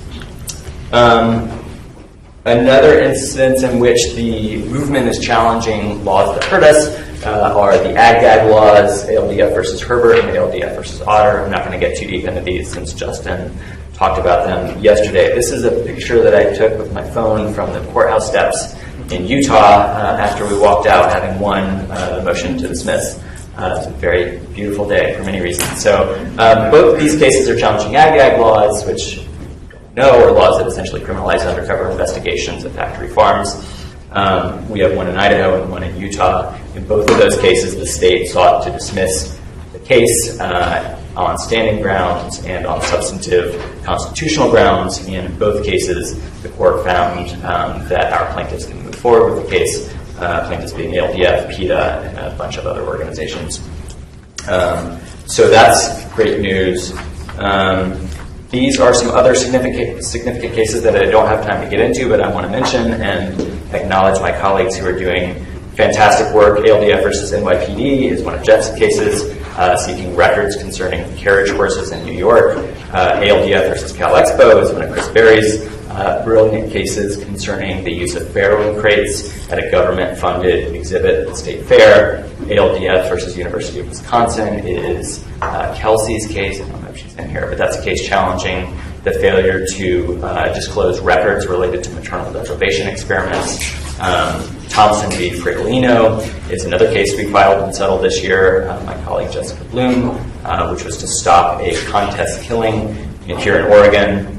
Another instance in which the movement is challenging laws that hurt us are the ag-gag laws, ALDF versus Herbert and ALDF versus Otter. I'm not going to get too deep into these since Justin talked about them yesterday. This is a picture that I took with my phone from the courthouse steps in Utah after we walked out, having won the motion to dismiss. It's a very beautiful day for many reasons. So both of these cases are challenging ag-gag laws, which are laws that essentially criminalize undercover investigations at factory farms. We have one in Idaho and one in Utah. In both of those cases, the state sought to dismiss the case on standing grounds and on substantive constitutional grounds. In both cases, the court found that our plaintiffs can move forward with the case, plaintiffs being ALDF, PETA, and a bunch of other organizations. So that's great news. These are some other significant cases that I don't have time to get into, but I want to mention and acknowledge my colleagues who are doing fantastic work. ALDF versus NYPD is one of Jeff's cases, seeking records concerning carriage horses in New York. ALDF versus Cal Expo is one of Chris Berry's brilliant cases concerning the use of farrowing crates at a government-funded exhibit at the State Fair. ALDF versus University of Wisconsin is Kelsey's case. I don't know if she's in here, but that's a case challenging the failure to disclose records related to maternal deprivation experiments. Thompson v. Frigolino is another case we filed and settled this year, my colleague Jessica Bloom, which was to stop a contest killing here in Oregon.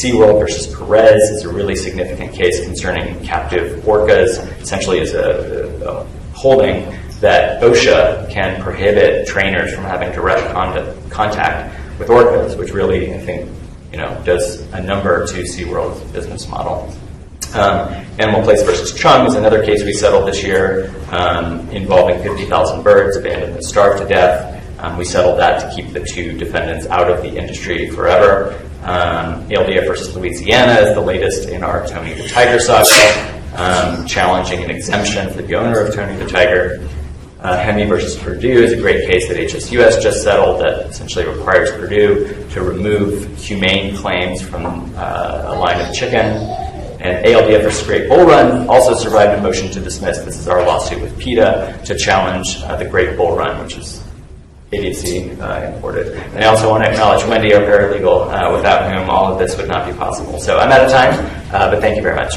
SeaWorld versus Perez is a really significant case concerning captive orcas. Essentially is a holding that OSHA can prohibit trainers from having direct contact with orcas, which really, I think, does a number to SeaWorld's business model. Animal Place versus Chung is another case we settled this year involving 50,000 birds abandoned and starved to death. We settled that to keep the two defendants out of the industry forever. ALDF versus Louisiana is the latest in our Tony the Tiger saga, challenging an exemption for the owner of Tony the Tiger. Hemi versus Purdue is a great case that HSUS just settled that essentially requires Purdue to remove humane claims from a line of chicken. And ALDF versus Great Bull Run also survived a motion to dismiss. This is our lawsuit with PETA to challenge the Great Bull Run, which is idiocy imported. And I also want to acknowledge Wendy, our paralegal, without whom all of this would not be possible. So I'm out of time, but thank you very much.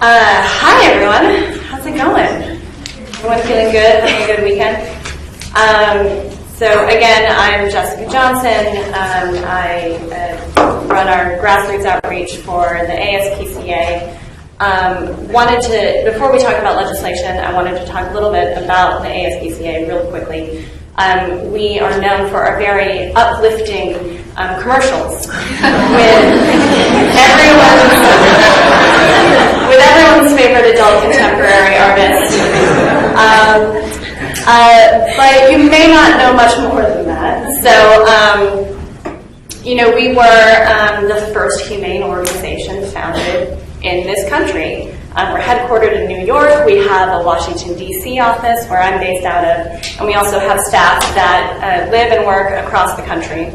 Hi, everyone. How's it going? Everyone feeling good? Having a good weekend? So, again, I'm Jessica Johnson. I run our grassroots outreach for the ASPCA. Before we talk about legislation, I wanted to talk a little bit about the ASPCA real quickly. We are known for our very uplifting commercials with everyone's favorite adult contemporary artist. But you may not know much more than that. So, we were the first humane organization founded in this country. We're headquartered in New York. We have a Washington, D.C. office where I'm based out of, and we also have staff that live and work across the country.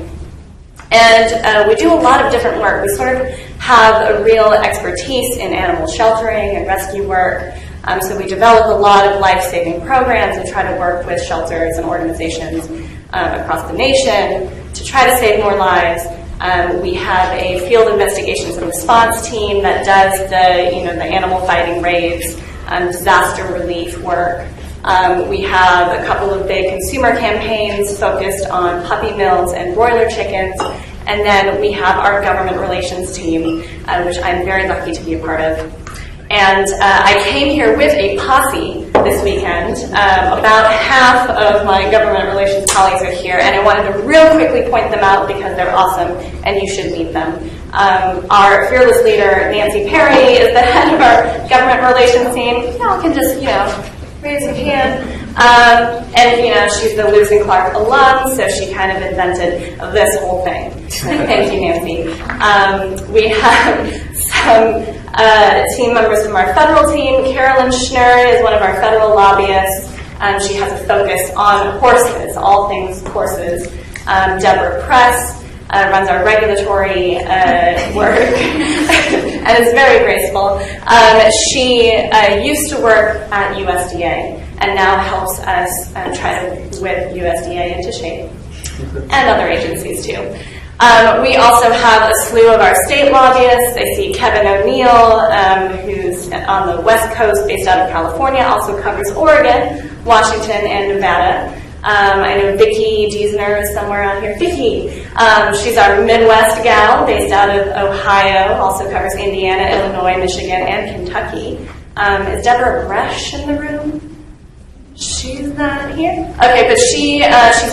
And we do a lot of different work. We sort of have a real expertise in animal sheltering and rescue work. So we develop a lot of life-saving programs and try to work with shelters and organizations across the nation to try to save more lives. We have a field investigations and response team that does the animal fighting raids, disaster relief work. We have a couple of big consumer campaigns focused on puppy mills and broiler chickens. And then we have our government relations team, which I'm very lucky to be a part of. And I came here with a posse this weekend. About half of my government relations colleagues are here, and I wanted to real quickly point them out because they're awesome, and you should meet them. Our fearless leader, Nancy Perry, is the head of our government relations team. Y'all can just, raise your hand. And she's the Lewis and Clark alum, so she kind of invented this whole thing. Thank you, Nancy. We have some team members from our federal team. Carolyn Schnurr is one of our federal lobbyists. She has a focus on horses, all things horses. Deborah Press runs our regulatory work and is very graceful. She used to work at USDA and now helps us try to whip USDA into shape, and other agencies too. We also have a slew of our state lobbyists. I see Kevin O'Neill, who's on the West Coast, based out of California, also covers Oregon, Washington, and Nevada. I know Vicki Diesner is somewhere out here. Vicki, she's our Midwest gal, based out of Ohio, also covers Indiana, Illinois, Michigan, and Kentucky. Is Deborah Bresch in the room? She's not here. Okay, but she's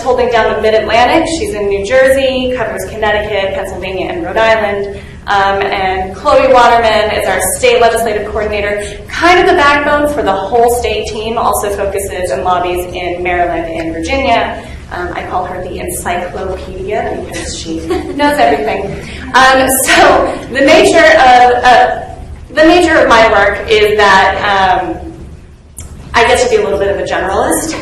holding down the Mid-Atlantic. She's in New Jersey, covers Connecticut, Pennsylvania, and Rhode Island. And Chloe Waterman is our state legislative coordinator, kind of the backbone for the whole state team, also focuses and lobbies in Maryland and Virginia. I call her the encyclopedia because she knows everything. So the nature of my work is that I get to be a little bit of a generalist,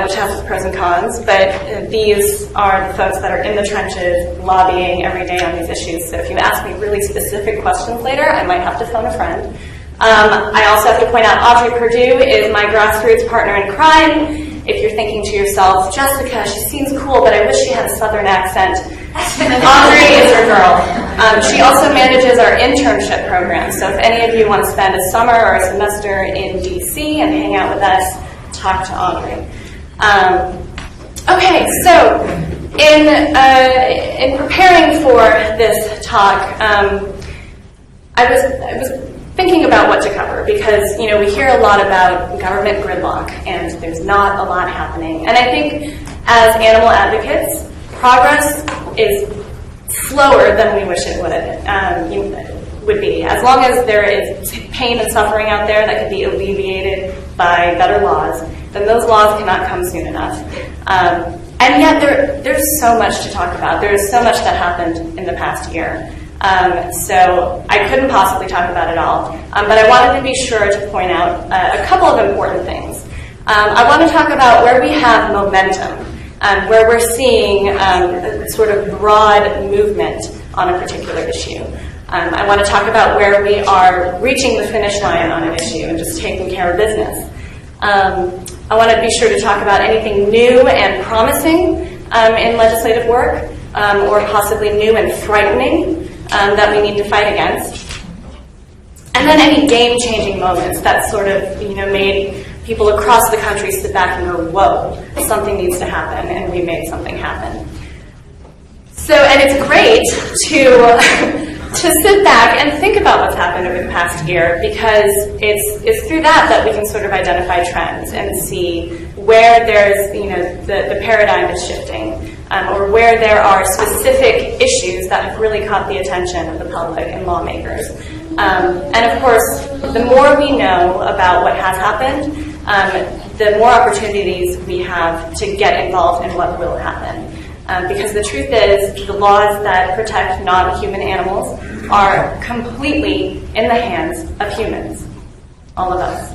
which has its pros and cons, but these are the folks that are in the trenches lobbying every day on these issues. So if you ask me really specific questions later, I might have to phone a friend. I also have to point out Audrey Perdue is my grassroots partner in crime. If you're thinking to yourself, Jessica, she seems cool, but I wish she had a southern accent. Audrey is her girl. She also manages our internship program. So if any of you want to spend a summer or a semester in D.C. and hang out with us, talk to Audrey. Okay, so in preparing for this talk, I was thinking about what to cover because, we hear a lot about government gridlock and there's not a lot happening. And I think as animal advocates, progress is slower than we wish it would be. As long as there is pain and suffering out there that could be alleviated by better laws, then those laws cannot come soon enough. And yet there's so much to talk about. There's so much that happened in the past year. So I couldn't possibly talk about it all. But I wanted to be sure to point out a couple of important things. I want to talk about where we have momentum, where we're seeing sort of broad movement on a particular issue. I want to talk about where we are reaching the finish line on an issue and just taking care of business. I want to be sure to talk about anything new and promising in legislative work, or possibly new and frightening that we need to fight against. And then any game-changing moments that sort of, made people across the country sit back and go, whoa, something needs to happen, and we made something happen. So, and it's great to sit back and think about what's happened over the past year, because it's through that we can sort of identify trends and see where there's, the paradigm is shifting, or where there are specific issues that have really caught the attention of the public and lawmakers. And of course, the more we know about what has happened, the more opportunities we have to get involved in what will happen. Because the truth is, the laws that protect non-human animals are completely in the hands of humans, all of us.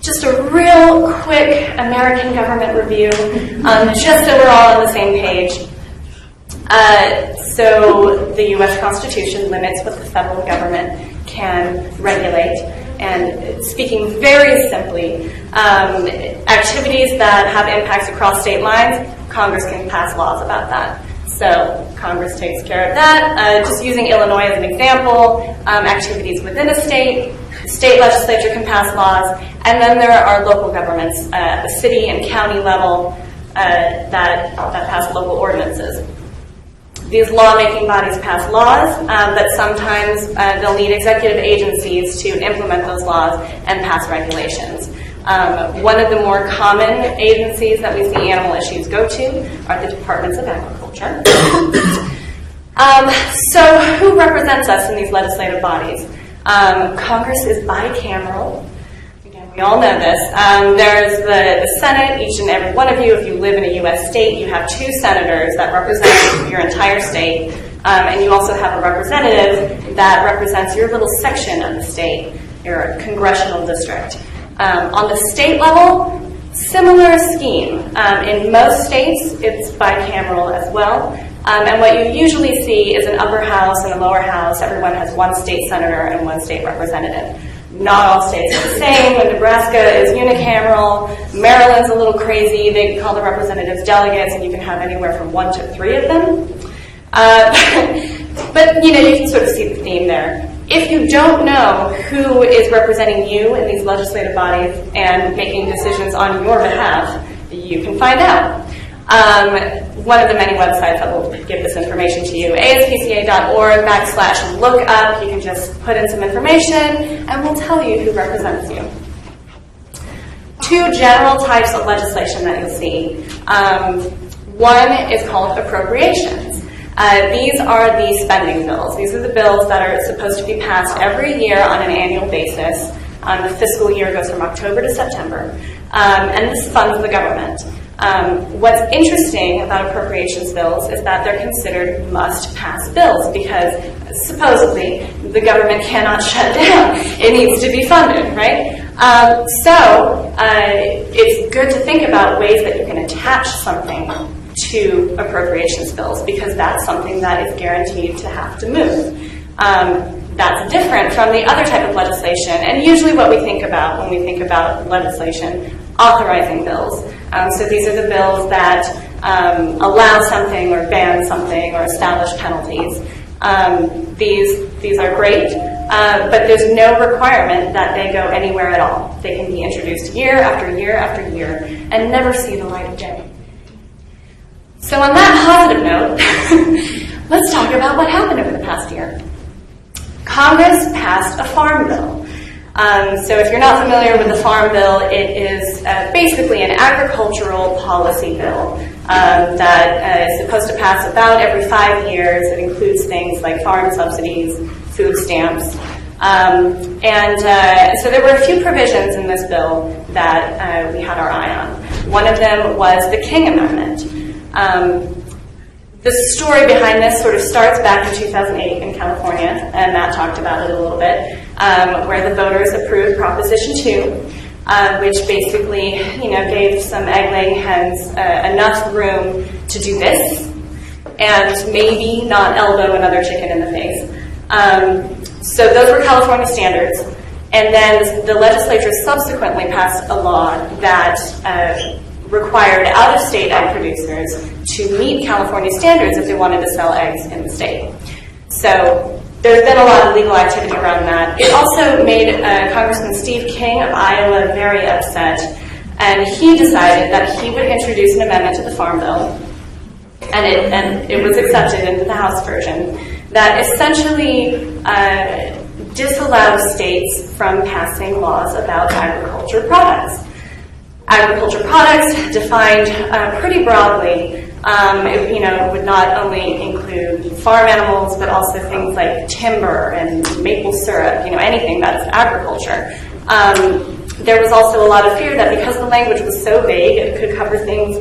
Just a real quick American government review, just so we're all on the same page. So the U.S. Constitution limits what the federal government can regulate. And speaking very simply, activities that have impacts across state lines, Congress can pass laws about that. So Congress takes care of that. Just using Illinois as an example, activities within a state, the state legislature can pass laws, and then there are local governments at the city and county level that pass local ordinances. These lawmaking bodies pass laws, but sometimes they'll need executive agencies to implement those laws and pass regulations. One of the more common agencies that we see animal issues go to are the Departments of Agriculture. So who represents us in these legislative bodies? Congress is bicameral. We all know this. There's the Senate, each and every one of you. If you live in a U.S. state, you have 2 senators that represent your entire state, and you also have a representative that represents your little section of the state, your congressional district. On the state level, similar scheme. In most states, it's bicameral as well. And what you usually see is an upper house and a lower house. Everyone has 1 state senator and 1 state representative. Not all states are the same. Nebraska is unicameral. Maryland's a little crazy. They call the representatives delegates, and you can have anywhere from 1 to 3 of them. But, you can sort of see the theme there. If you don't know who is representing you in these legislative bodies and making decisions on your behalf, you can find out. One of the many websites that will give this information to you, aspca.org/lookup. You can just put in some information and we'll tell you who represents you. 2 general types of legislation that you'll see. One is called appropriations. These are the spending bills. These are the bills that are supposed to be passed every year on an annual basis. The fiscal year goes from October to September. And this funds the government. What's interesting about appropriations bills is that they're considered must-pass bills because supposedly the government cannot shut down. It needs to be funded, right? So it's good to think about ways that you can attach something to appropriations bills because that's something that is guaranteed to have to move. That's different from the other type of legislation, and usually what we think about when we think about legislation, authorizing bills. So these are the bills that allow something or ban something or establish penalties. These are great, but there's no requirement that they go anywhere at all. They can be introduced year after year after year and never see the light of day. So on that positive note, let's talk about what happened over the past year. Congress passed a farm bill. So if you're not familiar with the Farm Bill, it is basically an agricultural policy bill that is supposed to pass about every 5 years. It includes things like farm subsidies, food stamps. So there were a few provisions in this bill that we had our eye on. One of them was the King Amendment. The story behind this sort of starts back in 2008 in California, and Matt talked about it a little bit, where the voters approved Proposition 2, which basically, gave some egg-laying hens enough room to do this, and maybe not elbow another chicken in the face. So those were California standards, and then the legislature subsequently passed a law that required out-of-state egg producers to meet California standards if they wanted to sell eggs in the state. So there's been a lot of legal activity around that. It also made Congressman Steve King of Iowa very upset, and he decided that he would introduce an amendment to the Farm Bill, and it was accepted into the House version, that essentially disallows states from passing laws about agriculture products. Agriculture products defined pretty broadly. It would not only include farm animals, but also things like timber and maple syrup, anything that's agriculture. There was also a lot of fear that because the language was so vague, it could cover things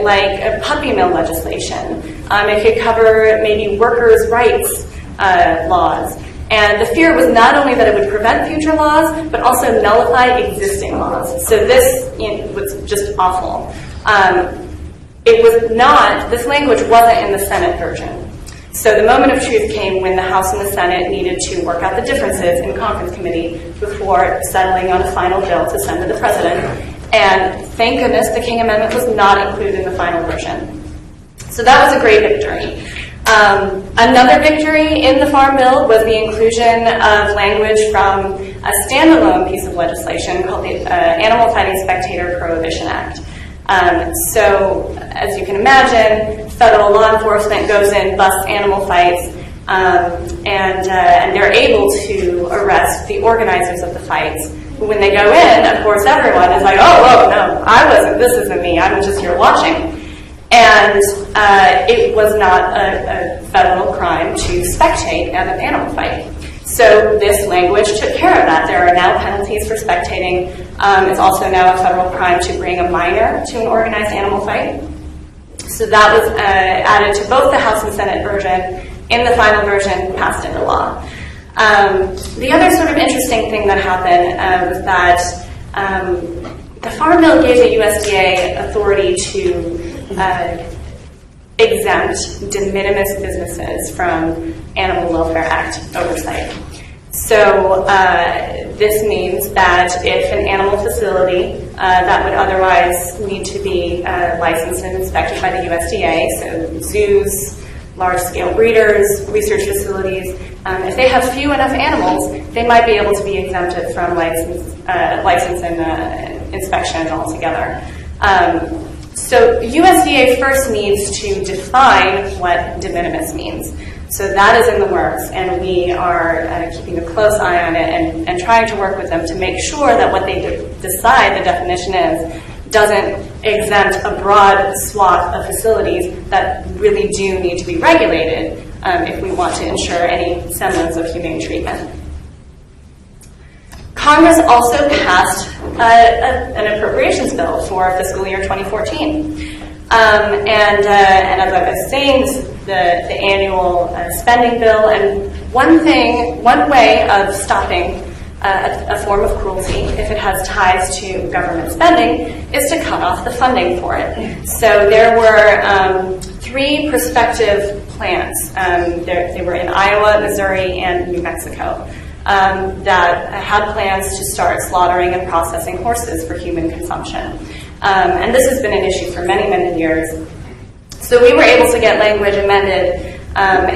like puppy mill legislation. It could cover maybe workers' rights laws. And the fear was not only that it would prevent future laws, but also nullify existing laws. So this was just awful. This language wasn't in the Senate version. So the moment of truth came when the House and the Senate needed to work out the differences in conference committee before settling on a final bill to send to the president. And thank goodness the King Amendment was not included in the final version. So that was a great victory. Another victory in the Farm Bill was the inclusion of language from a standalone piece of legislation called the Animal Fighting Spectator Prohibition Act. So, as you can imagine, federal law enforcement goes in, busts animal fights, and they're able to arrest the organizers of the fights. When they go in, of course, everyone is like, oh, no, I wasn't, this isn't me, I'm just here watching. And it was not a federal crime to spectate at an animal fight. So this language took care of that. There are now penalties for spectating. It's also now a federal crime to bring a minor to an organized animal fight. So that was added to both the House and Senate version. In the final version, passed into law. The other sort of interesting thing that happened was that the Farm Bill gave the USDA authority to exempt de minimis businesses from Animal Welfare Act oversight. So this means that if an animal facility that would otherwise need to be licensed and inspected by the USDA, so zoos, large-scale breeders, research facilities, if they have few enough animals, they might be able to be exempted from license and inspection altogether. So USDA first needs to define what de minimis means. So that is in the works, and we are keeping a close eye on it and trying to work with them to make sure that what they decide the definition is doesn't exempt a broad swath of facilities that really do need to be regulated if we want to ensure any semblance of humane treatment. Congress also passed an appropriations bill for fiscal year 2014. And as I was saying, the annual spending bill, and one way of stopping a form of cruelty, if it has ties to government spending, is to cut off the funding for it. So there were 3 prospective plants. They were in Iowa, Missouri, and New Mexico. That had plans to start slaughtering and processing horses for human consumption. And this has been an issue for many, many years. So we were able to get language amended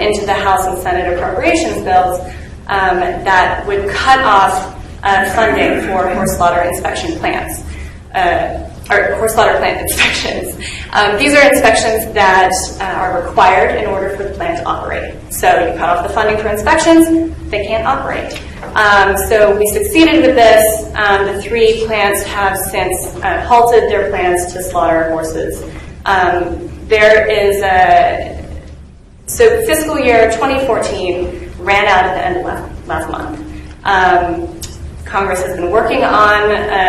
into the House and Senate appropriations bills that would cut off funding for horse slaughter inspection plants, or horse slaughter plant inspections. These are inspections that are required in order for the plant to operate. So you cut off the funding for inspections, they can't operate. So we succeeded with this. The 3 plants have since halted their plans to slaughter horses. So fiscal year 2014 ran out at the end of last month. Congress has been working on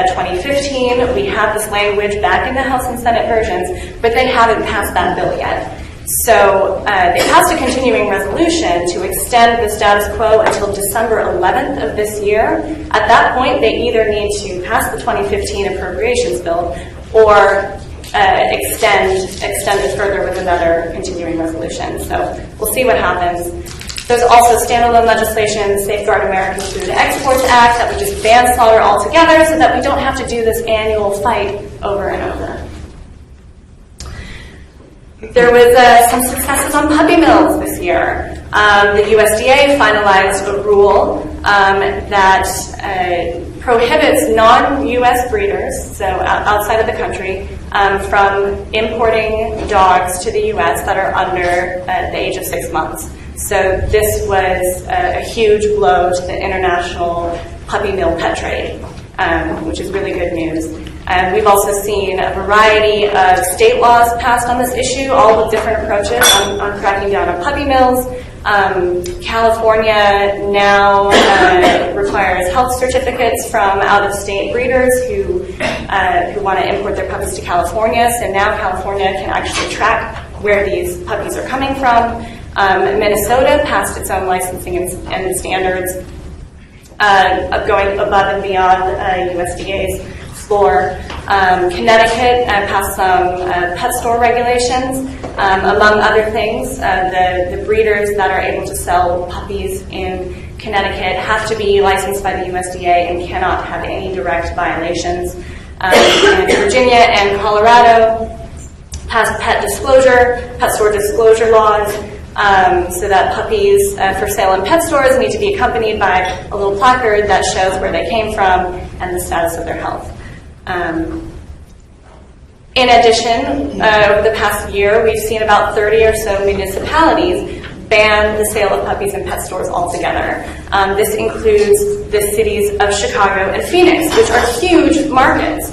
2015. We have this language back in the House and Senate versions, but they haven't passed that bill yet. So they passed a continuing resolution to extend the status quo until December 11th of this year. At that point, they either need to pass the 2015 appropriations bill or extend it further with another continuing resolution. So we'll see what happens. There's also standalone legislation, Safeguard American Food Exports Act, that would just ban slaughter altogether so that we don't have to do this annual fight over and over. There was some successes on puppy mills this year. The USDA finalized a rule that prohibits non-U.S. breeders, so outside of the country, from importing dogs to the U.S. that are under the age of 6 months. So this was a huge blow to the international puppy mill pet trade, which is really good news. We've also seen a variety of state laws passed on this issue, all with different approaches on cracking down on puppy mills. California now requires health certificates from out-of-state breeders who want to import their puppies to California. So now California can actually track where these puppies are coming from. Minnesota passed its own licensing and standards of going above and beyond USDA's floor. Connecticut passed some pet store regulations. Among other things, the breeders that are able to sell puppies in Connecticut have to be licensed by the USDA and cannot have any direct violations. And Virginia and Colorado passed pet store disclosure laws, so that puppies for sale in pet stores need to be accompanied by a little placard that shows where they came from and the status of their health. In addition, over the past year, we've seen about 30 or so municipalities ban the sale of puppies in pet stores altogether. This includes the cities of Chicago and Phoenix, which are huge markets.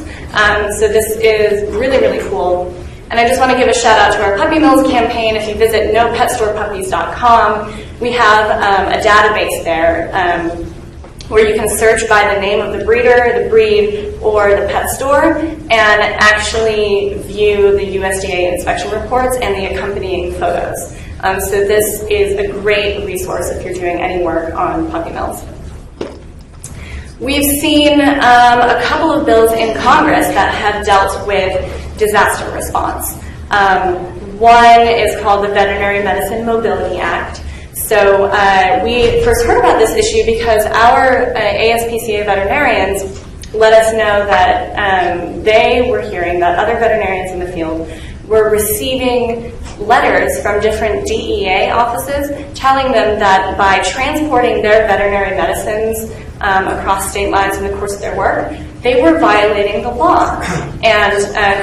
So this is really, really cool. And I just want to give a shout out to our Puppy Mills campaign. If you visit nopetstorePuppies.com, we have a database there where you can search by the name of the breeder, the breed, or the pet store, and actually view the USDA inspection reports and the accompanying photos. So this is a great resource if you're doing any work on puppy mills. We've seen a couple of bills in Congress that have dealt with disaster response. One is called the Veterinary Medicine Mobility Act. So we first heard about this issue because our ASPCA veterinarians let us know that they were hearing that other veterinarians in the field were receiving letters from different DEA offices telling them that by transporting their veterinary medicines across state lines in the course of their work, they were violating the law and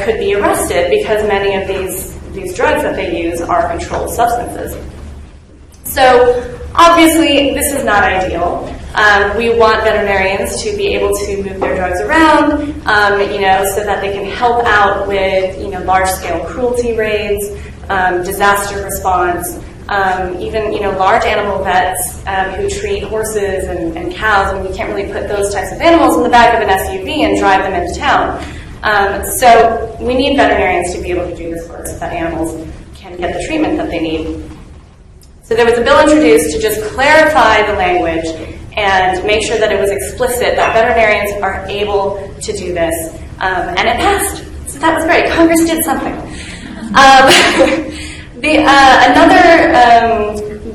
could be arrested because many of these drugs that they use are controlled substances. So obviously this is not ideal. We want veterinarians to be able to move their drugs around, so that they can help out with, large-scale cruelty raids, disaster response, even, large animal vets who treat horses and cows, and we can't really put those types of animals in the back of an SUV and drive them into town. So we need veterinarians to be able to do this work so that animals can get the treatment that they need. So there was a bill introduced to just clarify the language and make sure that it was explicit that veterinarians are able to do this. And it passed. So that was great. Congress did something. Another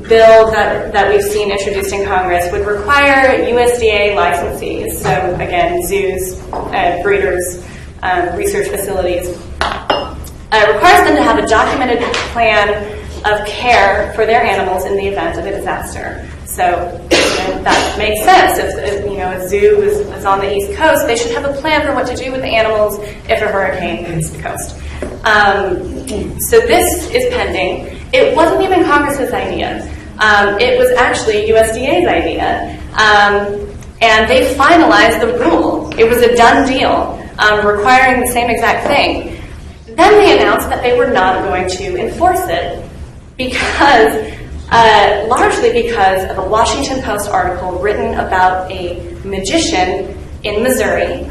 bill that we've seen introduced in Congress would require USDA licensees, so again, zoos, breeders, research facilities, requires them to have a documented plan of care for their animals in the event of a disaster. So that makes sense. If a zoo is on the East Coast, they should have a plan for what to do with the animals if a hurricane hits the coast. So this is pending. It wasn't even Congress's idea. It was actually USDA's idea. And they finalized the rule. It was a done deal, requiring the same exact thing. Then they announced that they were not going to enforce it largely because of a Washington Post article written about a magician in Missouri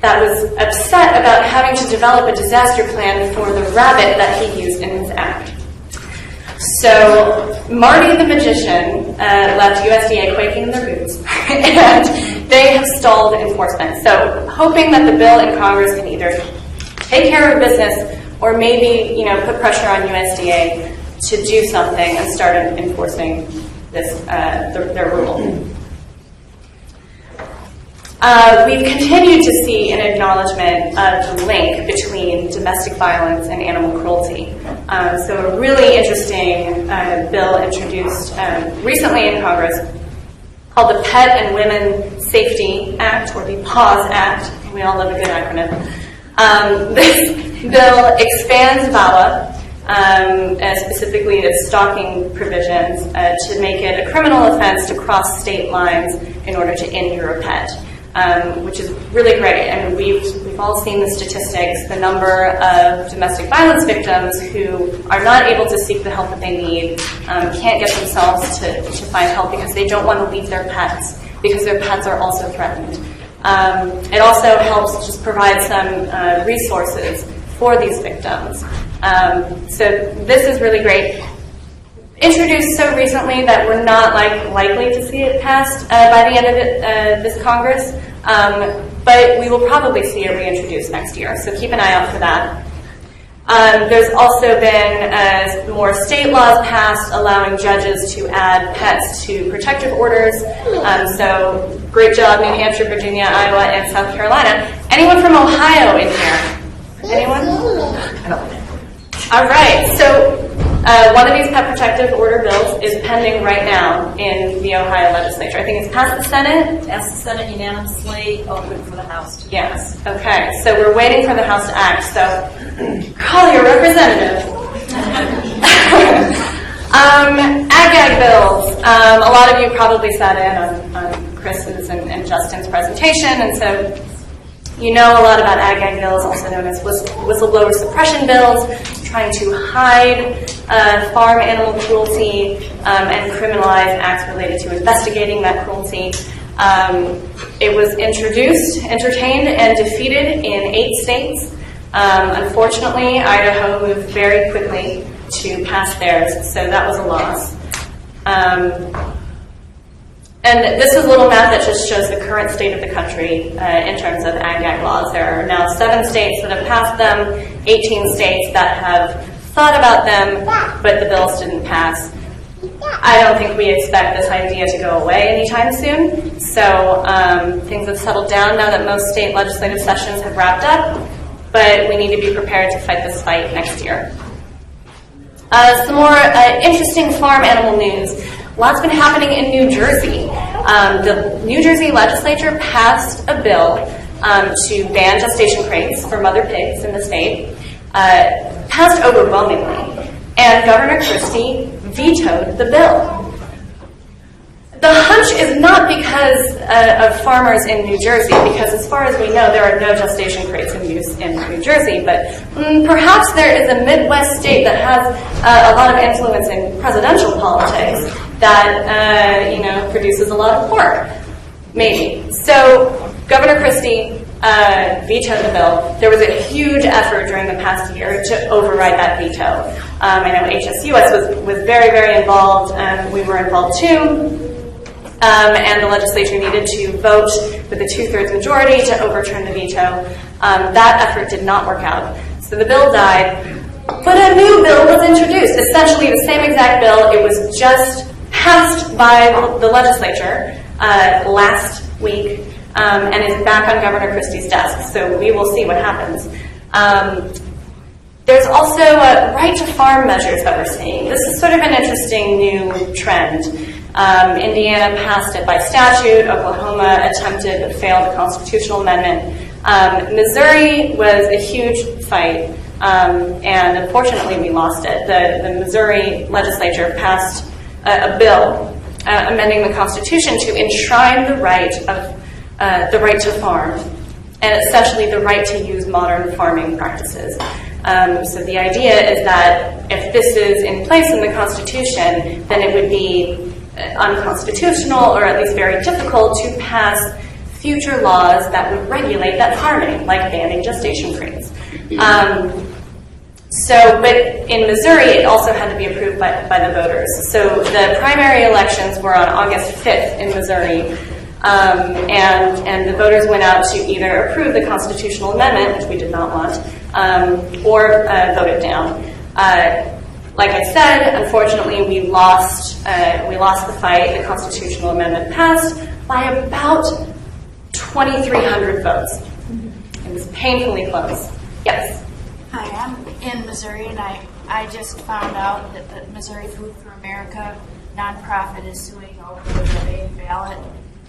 that was upset about having to develop a disaster plan for the rabbit that he used in his act. So Marty the magician left USDA quaking in their boots, and they have stalled enforcement. So hoping that the bill in Congress can either take care of business or maybe put pressure on USDA to do something and start enforcing this their rule. we've continued to see an acknowledgement of the link between domestic violence and animal cruelty. So a really interesting bill introduced recently in Congress called the Pet and Women Safety Act, or the PAWS Act. We all love a good acronym. This bill expands VAWA, specifically its stalking provisions, to make it a criminal offense to cross state lines in order to injure a pet, which is really great. I mean, we've all seen the statistics, the number of domestic violence victims who are not able to seek the help that they need, can't get themselves to find help because they don't want to leave their pets, because their pets are also threatened. It also helps just provide some resources for these victims. So this is really great. Introduced so recently that we're not likely to see it passed by the end of this Congress, but we will probably see it reintroduced next year, so keep an eye out for that. There's also been more state laws passed allowing judges to add pets to protective orders. So great job, New Hampshire, Virginia, Iowa, and South Carolina. Anyone from Ohio in here? Anyone? All right, so one of these pet protective order bills is pending right now in the Ohio legislature. I think it's passed the Senate. Passed the Senate unanimously, open for the House. Yes, okay. So we're waiting for the House to act. So call your representative. Ag bills. A lot of you probably sat in on Chris's and Justin's presentation, and so you know a lot about ag bills, also known as whistleblower suppression bills, trying to hide farm animal cruelty and criminalize acts related to investigating that cruelty. It was introduced, entertained, and defeated in 8 states. Unfortunately, Idaho moved very quickly to pass theirs, so that was a loss. And this is a little map that just shows the current state of the country in terms of ag laws. There are now 7 states that have passed them, 18 states that have thought about them, but the bills didn't pass. I don't think we expect this idea to go away anytime soon. So things have settled down now that most state legislative sessions have wrapped up, but we need to be prepared to fight this fight next year. Some more interesting farm animal news. Lots been happening in New Jersey. The New Jersey legislature passed a bill to ban gestation crates for mother pigs in the state. Passed overwhelmingly, and Governor Christie vetoed the bill. The hunch is not because of farmers in New Jersey, because as far as we know, there are no gestation crates in use in New Jersey, but perhaps there is a Midwest state that has a lot of influence in presidential politics that produces a lot of pork, maybe. So Governor Christie vetoed the bill. There was a huge effort during the past year to override that veto. I know HSUS was very, very involved, and we were involved too. And the legislature needed to vote with a 2/3 majority to overturn the veto. That effort did not work out. So the bill died, but a new bill was introduced, essentially the same exact bill. It was just passed by the legislature last week and is back on Governor Christie's desk. So we will see what happens. There's also right-to-farm measures that we're seeing. This is sort of an interesting new trend. Indiana passed it by statute. Oklahoma attempted but failed the constitutional amendment. Missouri was a huge fight, and unfortunately we lost it. The Missouri legislature passed a bill amending the Constitution to enshrine the right to farm, and essentially the right to use modern farming practices. So the idea is that if this is in place in the Constitution, then it would be unconstitutional, or at least very difficult, to pass future laws that would regulate that farming, like banning gestation crates. But in Missouri, it also had to be approved by the voters. So the primary elections were on August 5th in Missouri, and the voters went out to either approve the constitutional amendment, which we did not want, or vote it down. Like I said, unfortunately, we lost the fight. The constitutional amendment passed by about 2,300 votes. It was painfully close. Yes? Hi, I'm in Missouri, and I just found out that the Missouri Food for America nonprofit is suing over the ballot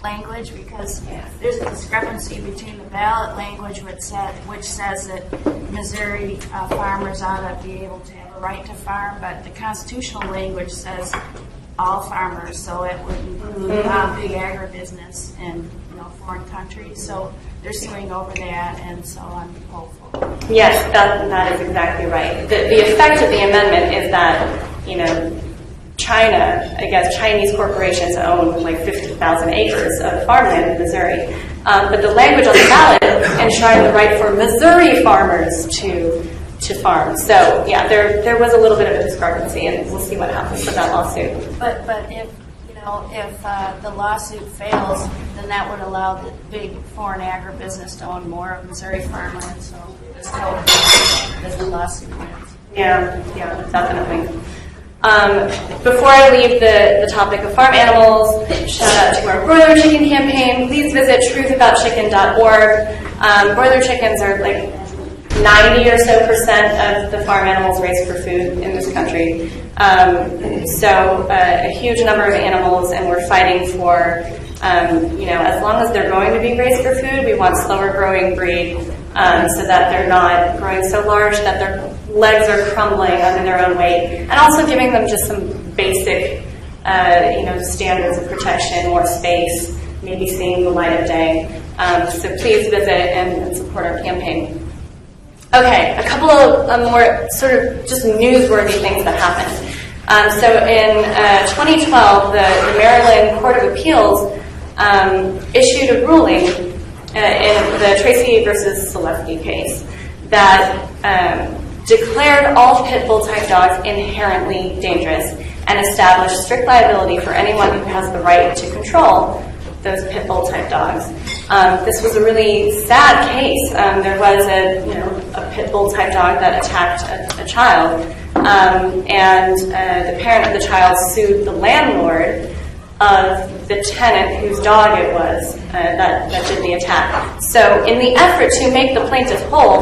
language because there's a discrepancy between the ballot language which says that Missouri farmers ought to be able to have a right to farm, but the constitutional language says all farmers, so it would include big agribusiness in foreign countries. So they're suing over that, and so I'm hopeful. Yes, that is exactly right. The effect of the amendment is that, China, I guess Chinese corporations own like 50,000 acres of farmland in Missouri. But the language on the ballot enshrined the right for Missouri farmers to farm. So, yeah, there was a little bit of a discrepancy, and we'll see what happens with that lawsuit. But if the lawsuit fails, then that would allow the big foreign agribusiness to own more of Missouri farmland. So it's totally as the lawsuit wins. Yeah, definitely. Before I leave the topic of farm animals, shout out to our broiler chicken campaign. Please visit truthaboutchicken.org. Broiler chickens are like 90% or so of the farm animals raised for food in this country. So a huge number of animals, and we're fighting for, as long as they're going to be raised for food, we want slower growing breed so that they're not growing so large that their legs are crumbling under their own weight, and also giving them just some basic, standards of protection, more space, maybe seeing the light of day. So please visit and support our campaign. Okay, a couple of more sort of just newsworthy things that happened. So in 2012, the Maryland Court of Appeals issued a ruling in the Tracy versus Selefke case that declared all pit bull type dogs inherently dangerous and established strict liability for anyone who has the right to control those pit bull type dogs. This was a really sad case. There was a pit bull type dog that attacked a child, and the parent of the child sued the landlord of the tenant whose dog it was that did the attack. So in the effort to make the plaintiff whole,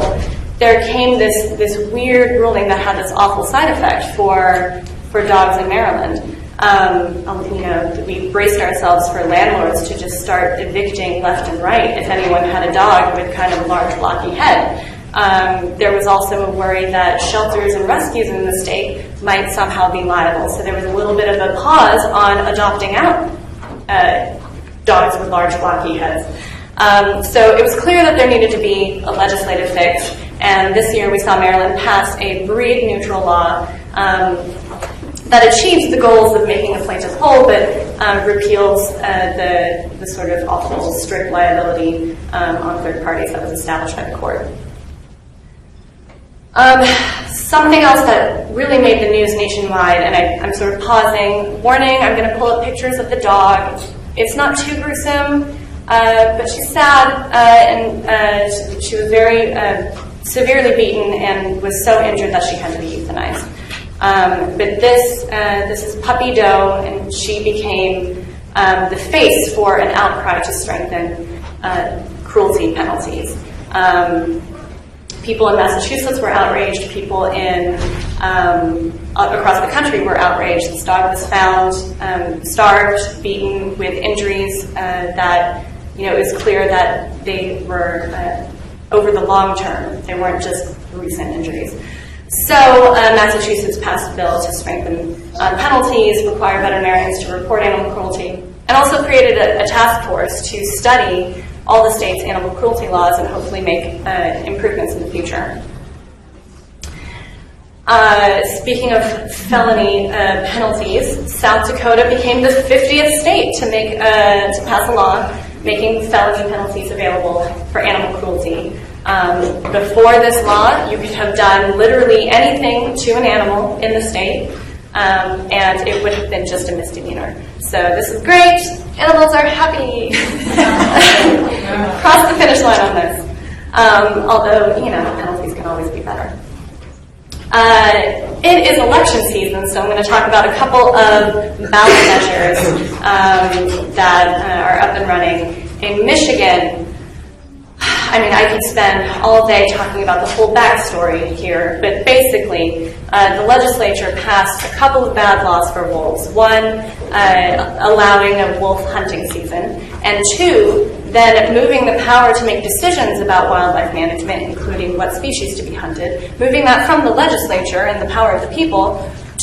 there came this weird ruling that had this awful side effect for dogs in Maryland. We braced ourselves for landlords to just start evicting left and right if anyone had a dog with kind of a large blocky head. There was also a worry that shelters and rescues in the state might somehow be liable. So there was a little bit of a pause on adopting out dogs with large blocky heads. So it was clear that there needed to be a legislative fix. And this year we saw Maryland pass a breed-neutral law that achieves the goals of making a plaintiff whole, but repeals the sort of awful strict liability on third parties that was established by the court. Something else that really made the news nationwide, and I'm sort of pausing, warning, I'm going to pull up pictures of the dog. It's not too gruesome, but she's sad, and she was very severely beaten and was so injured that she had to be euthanized. But this is Puppy Doe, and she became the face for an outcry to strengthen cruelty penalties. People in Massachusetts were outraged. People in across the country were outraged. This dog was found starved, beaten, with injuries that it was clear that they were over the long term. They weren't just recent injuries. So Massachusetts passed a bill to strengthen penalties, require veterinarians to report animal cruelty, and also created a task force to study all the state's animal cruelty laws and hopefully make improvements in the future. Speaking of felony penalties, South Dakota became the 50th state to pass a law making felony penalties available for animal cruelty. Before this law, you could have done literally anything to an animal in the state, and it would have been just a misdemeanor. So this is great. Animals are happy. Cross the finish line on this. Although, penalties can always be better. It is election season, so I'm going to talk about a couple of ballot measures that are up and running. In Michigan, I could spend all day talking about the whole backstory here, but basically, the legislature passed a couple of bad laws for wolves. One, allowing a wolf hunting season, and two, then moving the power to make decisions about wildlife management, including what species to be hunted, moving that from the legislature and the power of the people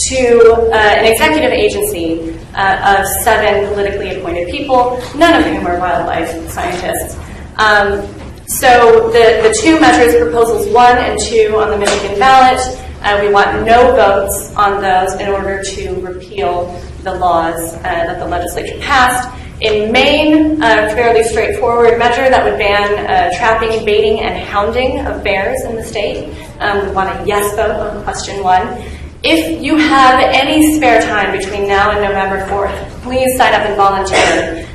to an executive agency of 7 politically appointed people, none of whom are wildlife scientists. So the two measures, proposals 1 and 2 on the Michigan ballot, we want no votes on those in order to repeal the laws that the legislature passed. In Maine, a fairly straightforward measure that would ban trapping, baiting, and hounding of bears in the state. We want a yes vote on question 1. If you have any spare time between now and November 4th, please sign up and volunteer.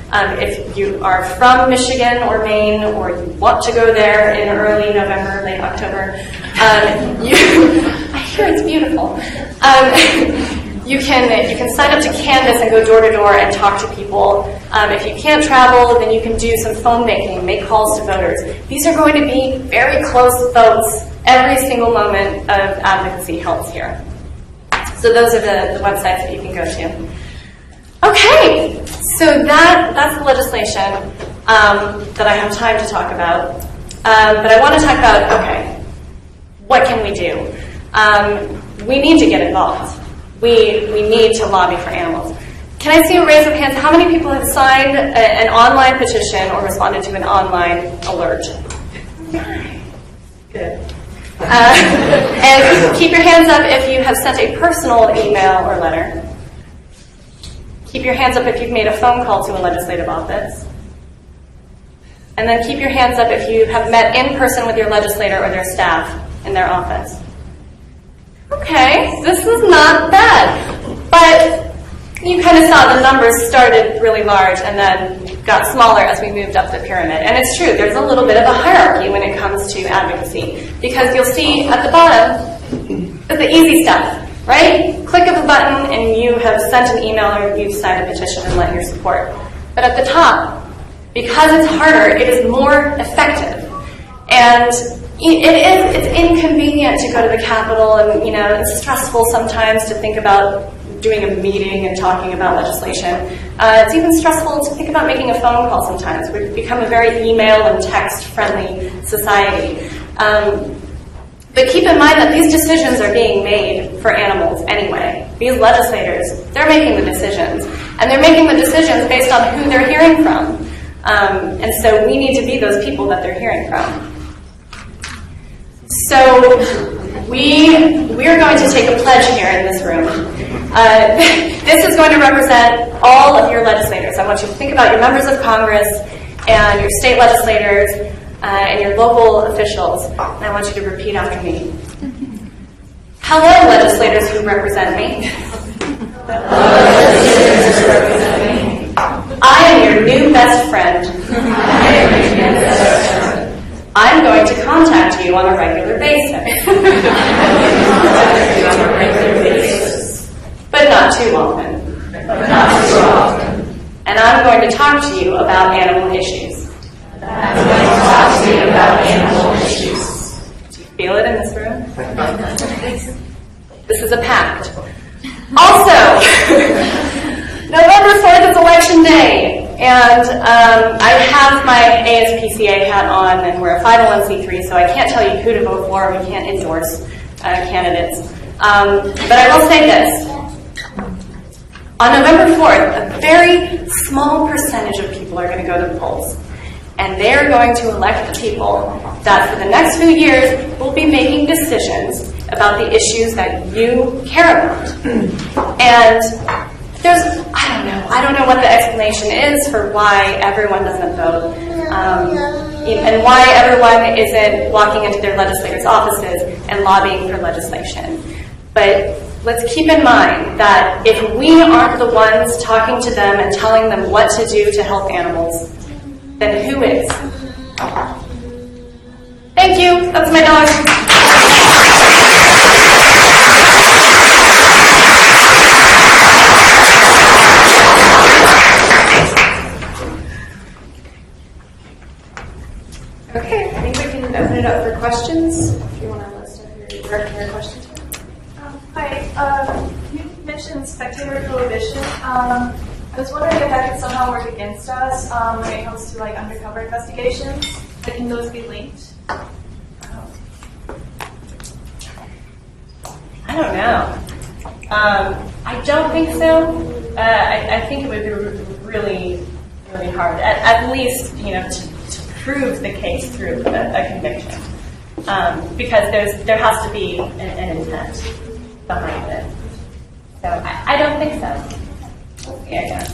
If you are from Michigan or Maine, or you want to go there in early November, late October, I hear it's beautiful. You can sign up to canvass and go door to door and talk to people. If you can't travel, then you can do some phone banking, make calls to voters. These are going to be very close votes. Every single moment of advocacy helps here. So those are the websites that you can go to. Okay, so that's the legislation that I have time to talk about. But I want to talk about, okay, what can we do? We need to get involved. We need to lobby for animals. Can I see a raise of hands? How many people have signed an online petition or responded to an online alert? Good. And keep your hands up if you have sent a personal email or letter. Keep your hands up if you've made a phone call to a legislative office. And then keep your hands up if you have met in person with your legislator or their staff in their office. Okay, this is not bad. But you kind of saw the numbers started really large and then got smaller as we moved up the pyramid. And it's true, there's a little bit of a hierarchy when it comes to advocacy. Because you'll see at the bottom is the easy stuff. Right? Click of a button and you have sent an email or you've signed a petition and lent your support. But at the top, because it's harder, it is more effective. And it's inconvenient to go to the Capitol, and it's stressful sometimes to think about doing a meeting and talking about legislation. It's even stressful to think about making a phone call sometimes. We've become a very email and text-friendly society. But keep in mind that these decisions are being made for animals anyway. These legislators, they're making the decisions. And they're making the decisions based on who they're hearing from. And so we need to be those people that they're hearing from. So we're going to take a pledge here in this room. This is going to represent all of your legislators. I want you to think about your members of Congress and your state legislators and your local officials, and I want you to repeat after me. Hello, legislators who represent me. I am your new best friend. I'm going to contact you on a regular basis. But not too often. And I'm going to talk to you about animal issues. Do you feel it in this room? This is a pact. Also, November 4th is Election Day, and I have my ASPCA hat on, and we're a 501c3, so I can't tell you who to vote for. We can't endorse candidates. But I will say this. On November 4th, a very small percentage of people are going to go to the polls. And they're going to elect the people that for the next few years will be making decisions about the issues that you care about. And I don't know what the explanation is for why everyone doesn't vote, and why everyone isn't walking into their legislators' offices and lobbying for legislation. But let's keep in mind that if we aren't the ones talking to them and telling them what to do to help animals, then who is? Thank you. That's my dog. Okay. questions. If you want to list directing your question to. Hi. You mentioned Spectator Prohibition. I was wondering if that could somehow work against us when it comes to like undercover investigations. Like, can those be linked? I don't know. I don't think so. I think it would be really, really hard, at least, to prove the case through a conviction, because there has to be an intent behind it. So I don't think so. Yeah.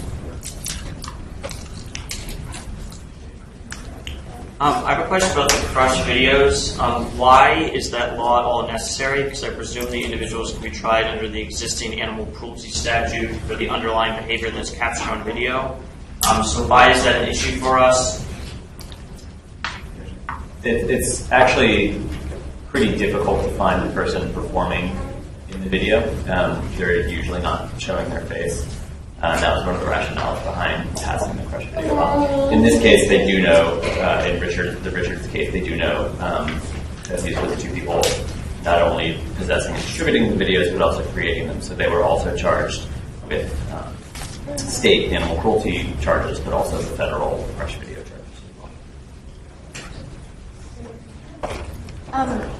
I have a question about the crush videos. Why is that law at all necessary? Because I presume the individuals can be tried under the existing animal cruelty statute for the underlying behavior that's captured on video. So why is that an issue for us? It's actually pretty difficult to find the person performing in the video. They're usually not showing their face. That was one of the rationales behind passing the crush video law. In this case, they do know, in the Richards case, they do know that these were the two people not only possessing and distributing the videos, but also creating them. So they were also charged with state animal cruelty charges, but also the federal crush video charges as well.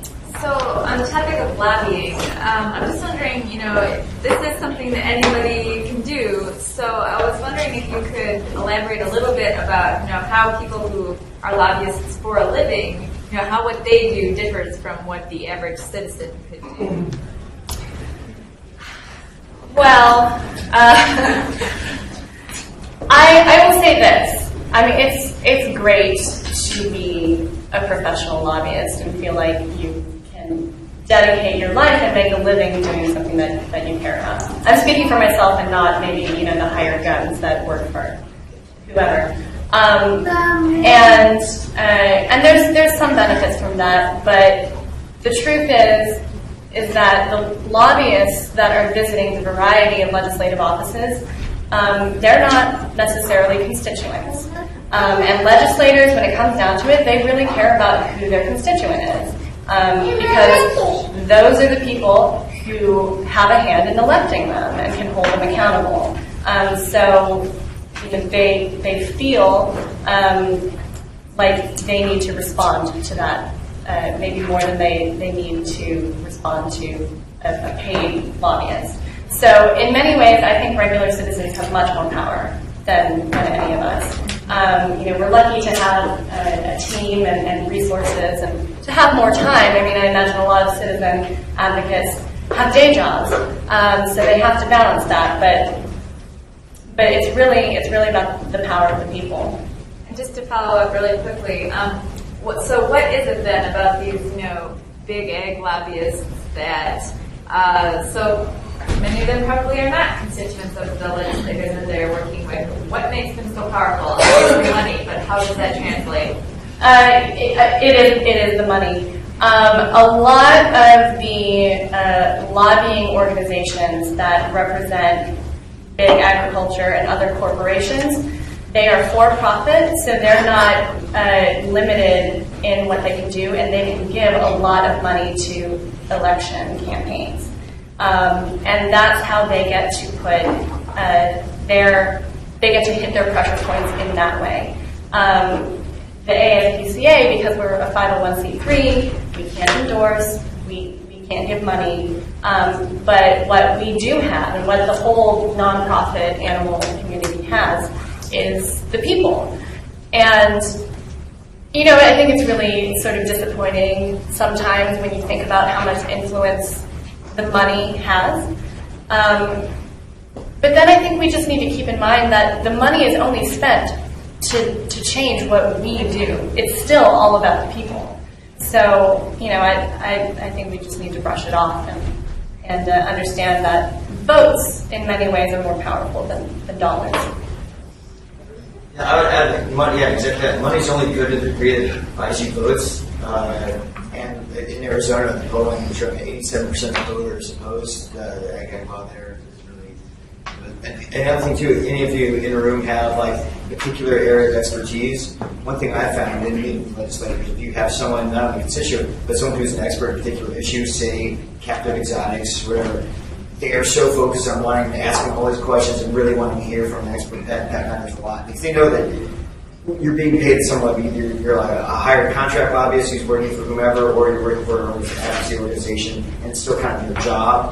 So on the topic of lobbying, I'm just wondering, this is something that anybody can do. So I was wondering if you could elaborate a little bit about, how people who are lobbyists for a living, how what they do differs from what the average citizen could do. Well, I will say this. I mean, it's great to be a professional lobbyist and feel like you can dedicate your life and make a living doing something that you care about. I'm speaking for myself and not maybe, the hired guns that work for whoever. And there's some benefits from that, but the truth is that the lobbyists that are visiting the variety of legislative offices, they're not necessarily constituents. And legislators, when it comes down to it, they really care about who their constituent is. Because those are the people who have a hand in electing them and can hold them accountable. So they feel like they need to respond to that, maybe more than they need to respond to a paid lobbyist. So in many ways, I think regular citizens have much more power than any of us. We're lucky to have a team and resources and to have more time. I mean, I imagine a lot of citizen advocates have day jobs, so they have to balance that. But it's really about the power of the people. And just to follow up really quickly, what is it then about these, big ag lobbyists that so many of them probably are not constituents of the legislators that they're working with? What makes them so powerful? It's the money, but how does that translate? It is the money. A lot of the lobbying organizations that represent big agriculture and other corporations, they are for-profit, so they're not limited in what they can do, and they can give a lot of money to election campaigns. And that's how they get to put they get to hit their pressure points in that way. The ASPCA, because we're a 501c3, we can't endorse, we can't give money, but what we do have, and what the whole nonprofit animal community has, is the people. And I think it's really sort of disappointing sometimes when you think about how much influence the money has. But then I think we just need to keep in mind that the money is only spent to change what we do. It's still all about the people. So, I think we just need to brush it off and understand that votes in many ways are more powerful than dollars. Yeah, I would add that money, exactly. Money's only good to the degree that it buys you votes. And in Arizona, the polling showing 87% of voters opposed the ag law there. And the other thing too, any of you in a room have particular area of expertise. One thing I found in meeting with legislators, if you have someone, not only a constituent, but someone who's an expert in a particular issue, say captive exotics, whatever, they are so focused on wanting to ask them all these questions and really wanting to hear from an expert pet matters a lot. Because they know that you're being paid somewhat, you're like a hired contract lobbyist who's working for whomever, or you're working for an advocacy organization, and it's still kind of your job.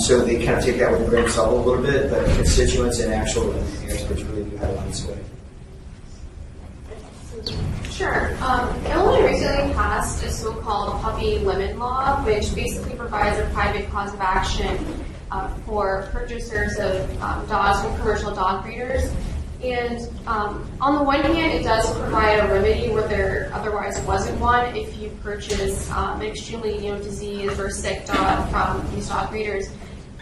So they kind of take that with a grain of salt a little bit, but constituents and actual experts really do have a lot of sway. Sure. Illinois recently passed a so-called puppy limit law, which basically provides a private cause of action for purchasers of dogs from commercial dog breeders. And on the one hand, it does provide a remedy where there otherwise wasn't one if you purchase an extremely diseased or sick dog from these dog breeders.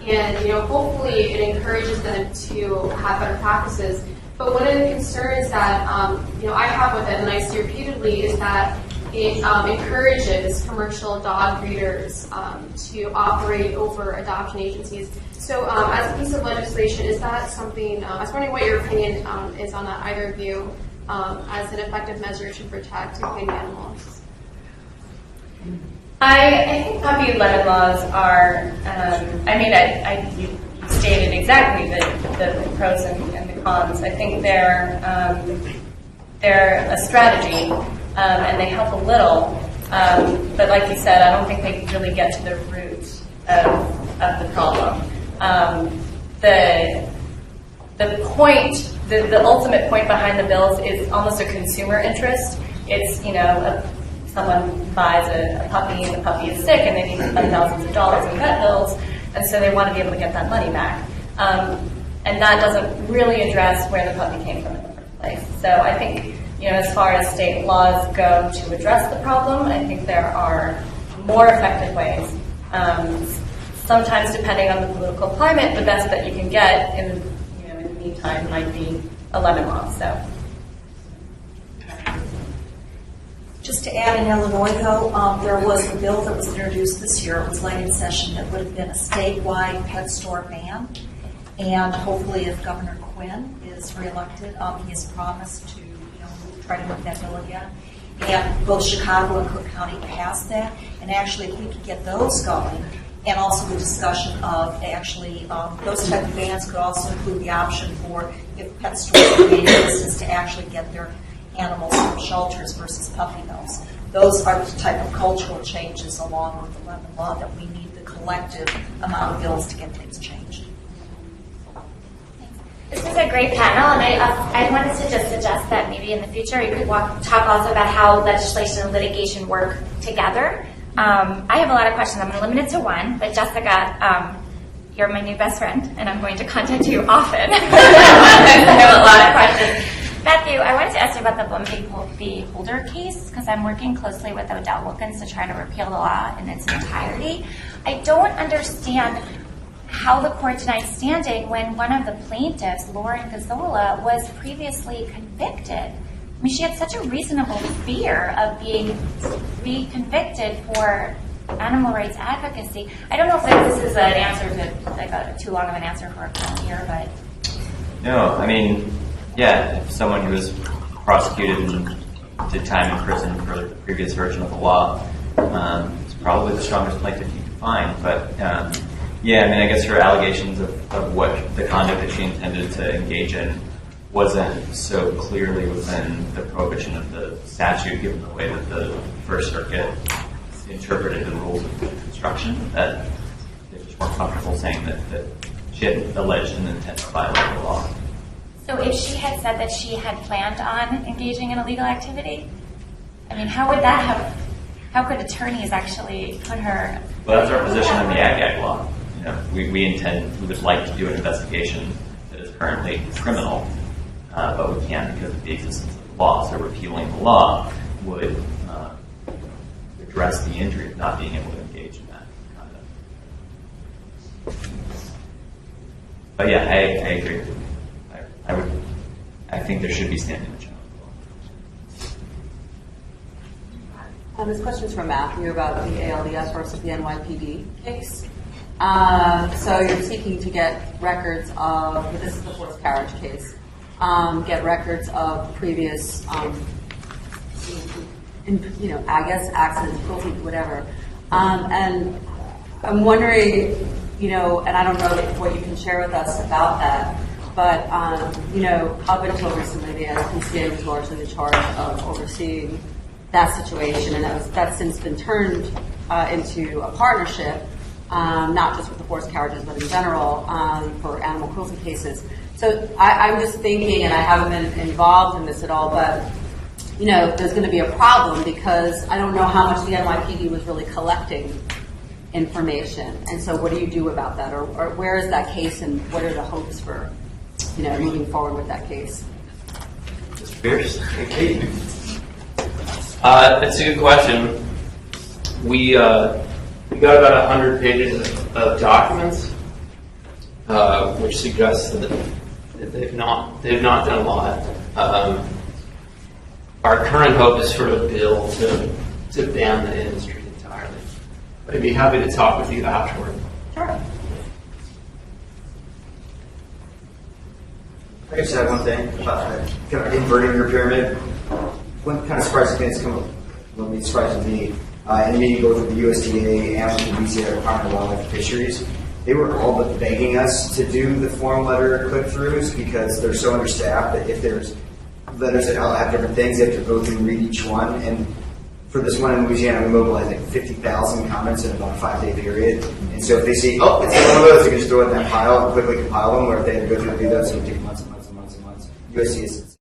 And hopefully it encourages them to have better practices. But one of the concerns that I have with it, and I see repeatedly, is that it encourages commercial dog breeders to operate over adoption agencies. So as a piece of legislation, is that something, I was wondering what your opinion is on that, either of you, as an effective measure to protect companion animals? I think puppy limit laws are, you stated exactly the pros and the cons. I think they're a strategy, and they help a little, but like you said, I don't think they really get to the root of the problem. The ultimate point behind the bills is almost a consumer interest. It's, someone buys a puppy and the puppy is sick and they need to spend thousands of dollars in vet bills, and so they want to be able to get that money back. And that doesn't really address where the puppy came from in the first place. So I think, as far as state laws go to address the problem, I think there are more effective ways. Sometimes, depending on the political climate, the best that you can get in the meantime might be a lemon law. So, just to add, in Illinois, though, there was a bill that was introduced this year. It was late in session that would have been a statewide pet store ban, and hopefully, if Governor Quinn is reelected, he has promised to try to move that bill again. And both Chicago and Cook County passed that, and actually, if we could get those going. And also the discussion of actually those type of bans could also include the option for, if pet stores are made business, to actually get their animals from shelters versus puppy mills. Those are the type of cultural changes along with the lemon law that we need the collective amount of bills to get things changed. This is a great panel, and I wanted to just suggest that maybe in the future you could talk also about how legislation and litigation work together. I have a lot of questions. I'm going to limit it to one, but Jessica, you're my new best friend, and I'm going to contact you often. I have a lot of questions. Matthew, I wanted to ask you about the Blimp v. Holder case, because I'm working closely with Odell Wilkins to try to repeal the law in its entirety. I don't understand how the court denied standing when one of the plaintiffs, Lauren Gazzola, was previously convicted. I mean, she had such a reasonable fear of being reconvicted for animal rights advocacy. I don't know if this is an answer to too long of an answer for a panel here, but no, if someone who was prosecuted and did time in prison for the previous version of the law, it's probably the strongest plaintiff you can find. But I guess her allegations of what the conduct that she intended to engage in wasn't so clearly within the prohibition of the statute, given the way that the First Circuit interpreted the rules of construction, that they were just more comfortable saying that she had alleged an intent to violate the law. So if she had said that she had planned on engaging in illegal activity, how would that have, how could attorneys actually put her... Well, that's our position on the Ag law. We would like to do an investigation that is currently criminal, but we can't because of the existence of the law. So repealing the law would address the injury of not being able to engage in that conduct. But yeah, I agree. I think there should be standing in the general law. This question is from Matthew about the ALDS versus the NYPD case. So you're seeking to get records of, this is the forced carriage case, get records of previous, I guess accidents, cruelty, whatever. And I'm wondering, and I don't know what you can share with us about that, but, up until recently, the NPCA was largely in charge of overseeing that situation, and that's since been turned into a partnership, not just with the forced carriages, but in general, for animal cruelty cases. So I'm just thinking, and I haven't been involved in this at all, but there's going to be a problem because I don't know how much the NYPD was really collecting information. And so what do you do about that? Or where is that case and what are the hopes for, moving forward with that case? Mr. Pierce? That's a good question. We got about 100 pages of documents, which suggests that they've not done a lot. Our current hope is for a bill to ban the industry entirely. But I'd be happy to talk with you afterward. Sure. I just have one thing about kind of inverting your pyramid. One kind of surprising thing that's come up, well, it's surprising to me, in the meeting both with the USDA and with the Louisiana Department of Wildlife and Fisheries, they were all but begging us to do the form letter click-throughs because they're so understaffed that if there's letters that all have different things, they have to go through and read each one. And for this one in Louisiana, we mobilized like 50,000 comments in about a 5-day period. And so if they see, oh, it's one of those, they can just throw it in that file and quickly compile them, or if they have to go through and do those, it would take months and months and months and months. USDA is